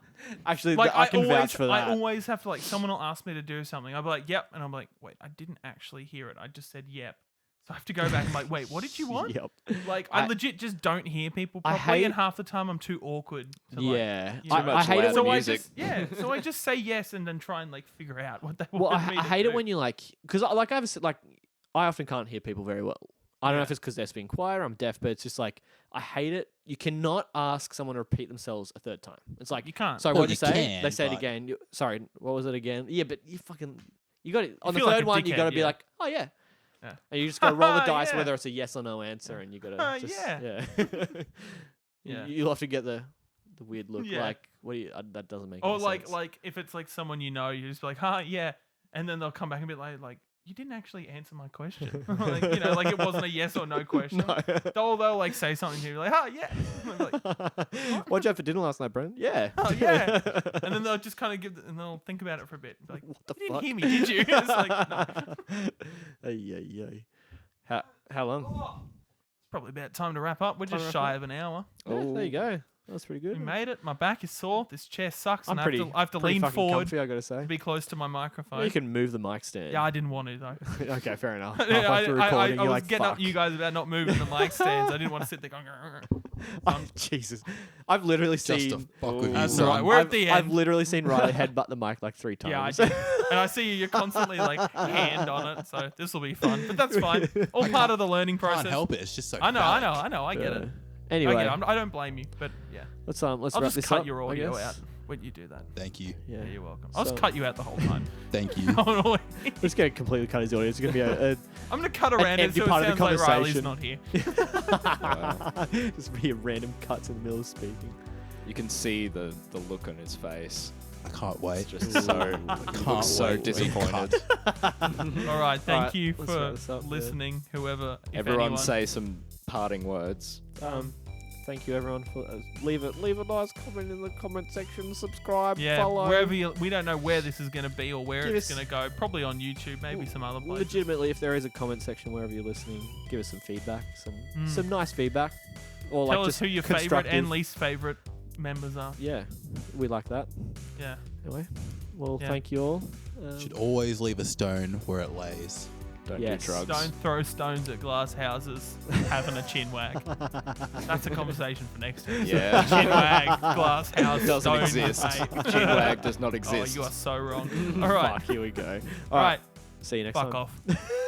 Actually, Like I can always, vouch for that. I always have to like someone will ask me to do something. I'll be like, "Yep," and I'm like, "Wait, I didn't actually hear it. I just said yep." So I have to go back and like, "Wait, what did you want?" Yep. Like I I- legit just don't hear people I properly, and hate- half the time I'm too awkward. To, like, Yeah, you know, I much hate it loud when music. so I just say yes and then try and like figure out what they Well, want me I to hate do. it when you because like I have like I often can't hear people very well. I don't know Yeah. if it's because they're being quiet or I'm deaf, but it's just like I hate it. You cannot ask someone to repeat themselves a third time. It's like you can't. sorry, Well, what did you you say? can, They say it but- again. Sorry, what was it again? Yeah, but you got it on the feel like third a one. You got to dickhead, be yeah. like, oh yeah. Yeah. And you just got to roll the dice Yeah. whether it's a yes or no answer, and you got to just yeah. Yeah. You'll have to get the weird look Yeah. like what do you that doesn't make Or any like sense. like if it's like someone you know, you just be like, "Huh, yeah," and then they'll come back and be like, "You didn't actually answer my question." Like like it wasn't a yes or no question. No. They'll like say something to you like, "Oh yeah," And I'm like, What'd you have for dinner last night, Brendan? Yeah. "Oh yeah," and then they'll just kind of and they'll think about it for a bit. Be like, What the "You fuck? didn't hear me, did you?" It's like, no. Ay. How long? Probably about time to wrap up. We're Time to just wrap shy up? of an hour. Yeah, there you go. That's pretty We good. made it. My back is sore. This chair sucks, I'm and pretty. I have to pretty lean fucking forward Comfy, I gotta say. to be close to my microphone. You can move the mic stand. Yeah, I didn't want to though. Okay, fair enough. Yeah, Halfway through recording, I you're was like, getting up fuck. to you guys about not moving the mic stands. I didn't want to sit there going. Oh, Jesus, I've literally Just to seen. fuck with you, That's son. alright. We're at the I've end. literally seen Riley headbutt the mic like 3 times. Yeah, I did. And I see you're constantly like hand on it, so this will be fun. But that's fine. All part of the learning process. Can't help it. It's just so. I know. phallic. I get it. Anyway, I get it. I don't blame you, but yeah. let's I'll wrap just this cut up. your I audio guess. out when you do that. Thank you. Yeah. Yeah, you're welcome. I'll just So- cut you out the whole time. Thank you. I'm We're just gonna completely cut his audio. It's gonna be a gonna cut around it empty so it part of sounds the like Riley's conversation. not here. just be a random cuts in the middle of speaking. You can see the look on his face. I can't wait. Just so Can't so wait to be disappointed. All right, thank Alright, you let's for wrap this up, yeah. listening, whoever. If Everyone anyone. say some parting words. Thank you everyone for leave a nice comment in the comment section. Subscribe, Yeah, follow. wherever we don't know where this is going to be or where Give it's us- going to go. Probably on YouTube, maybe some other places. Legitimately, if there is a comment section wherever you're listening, give us some feedback, Mm. some nice feedback, or Tell like us just who your favorite constructive. and least favorite members are. Yeah, we like that. Yeah. Anyway, well, Yeah. thank you all. Should always leave a stone where it lays. Don't Yes. do drugs. Don't throw stones at glass houses having a chin wag. That's a conversation for next time. Yeah. Chin wag, glass house, Doesn't stone exist. mate. Chinwag does not Oh, exist. you are so wrong. All right. Fuck, here we go. All right. See you next Fuck time. off.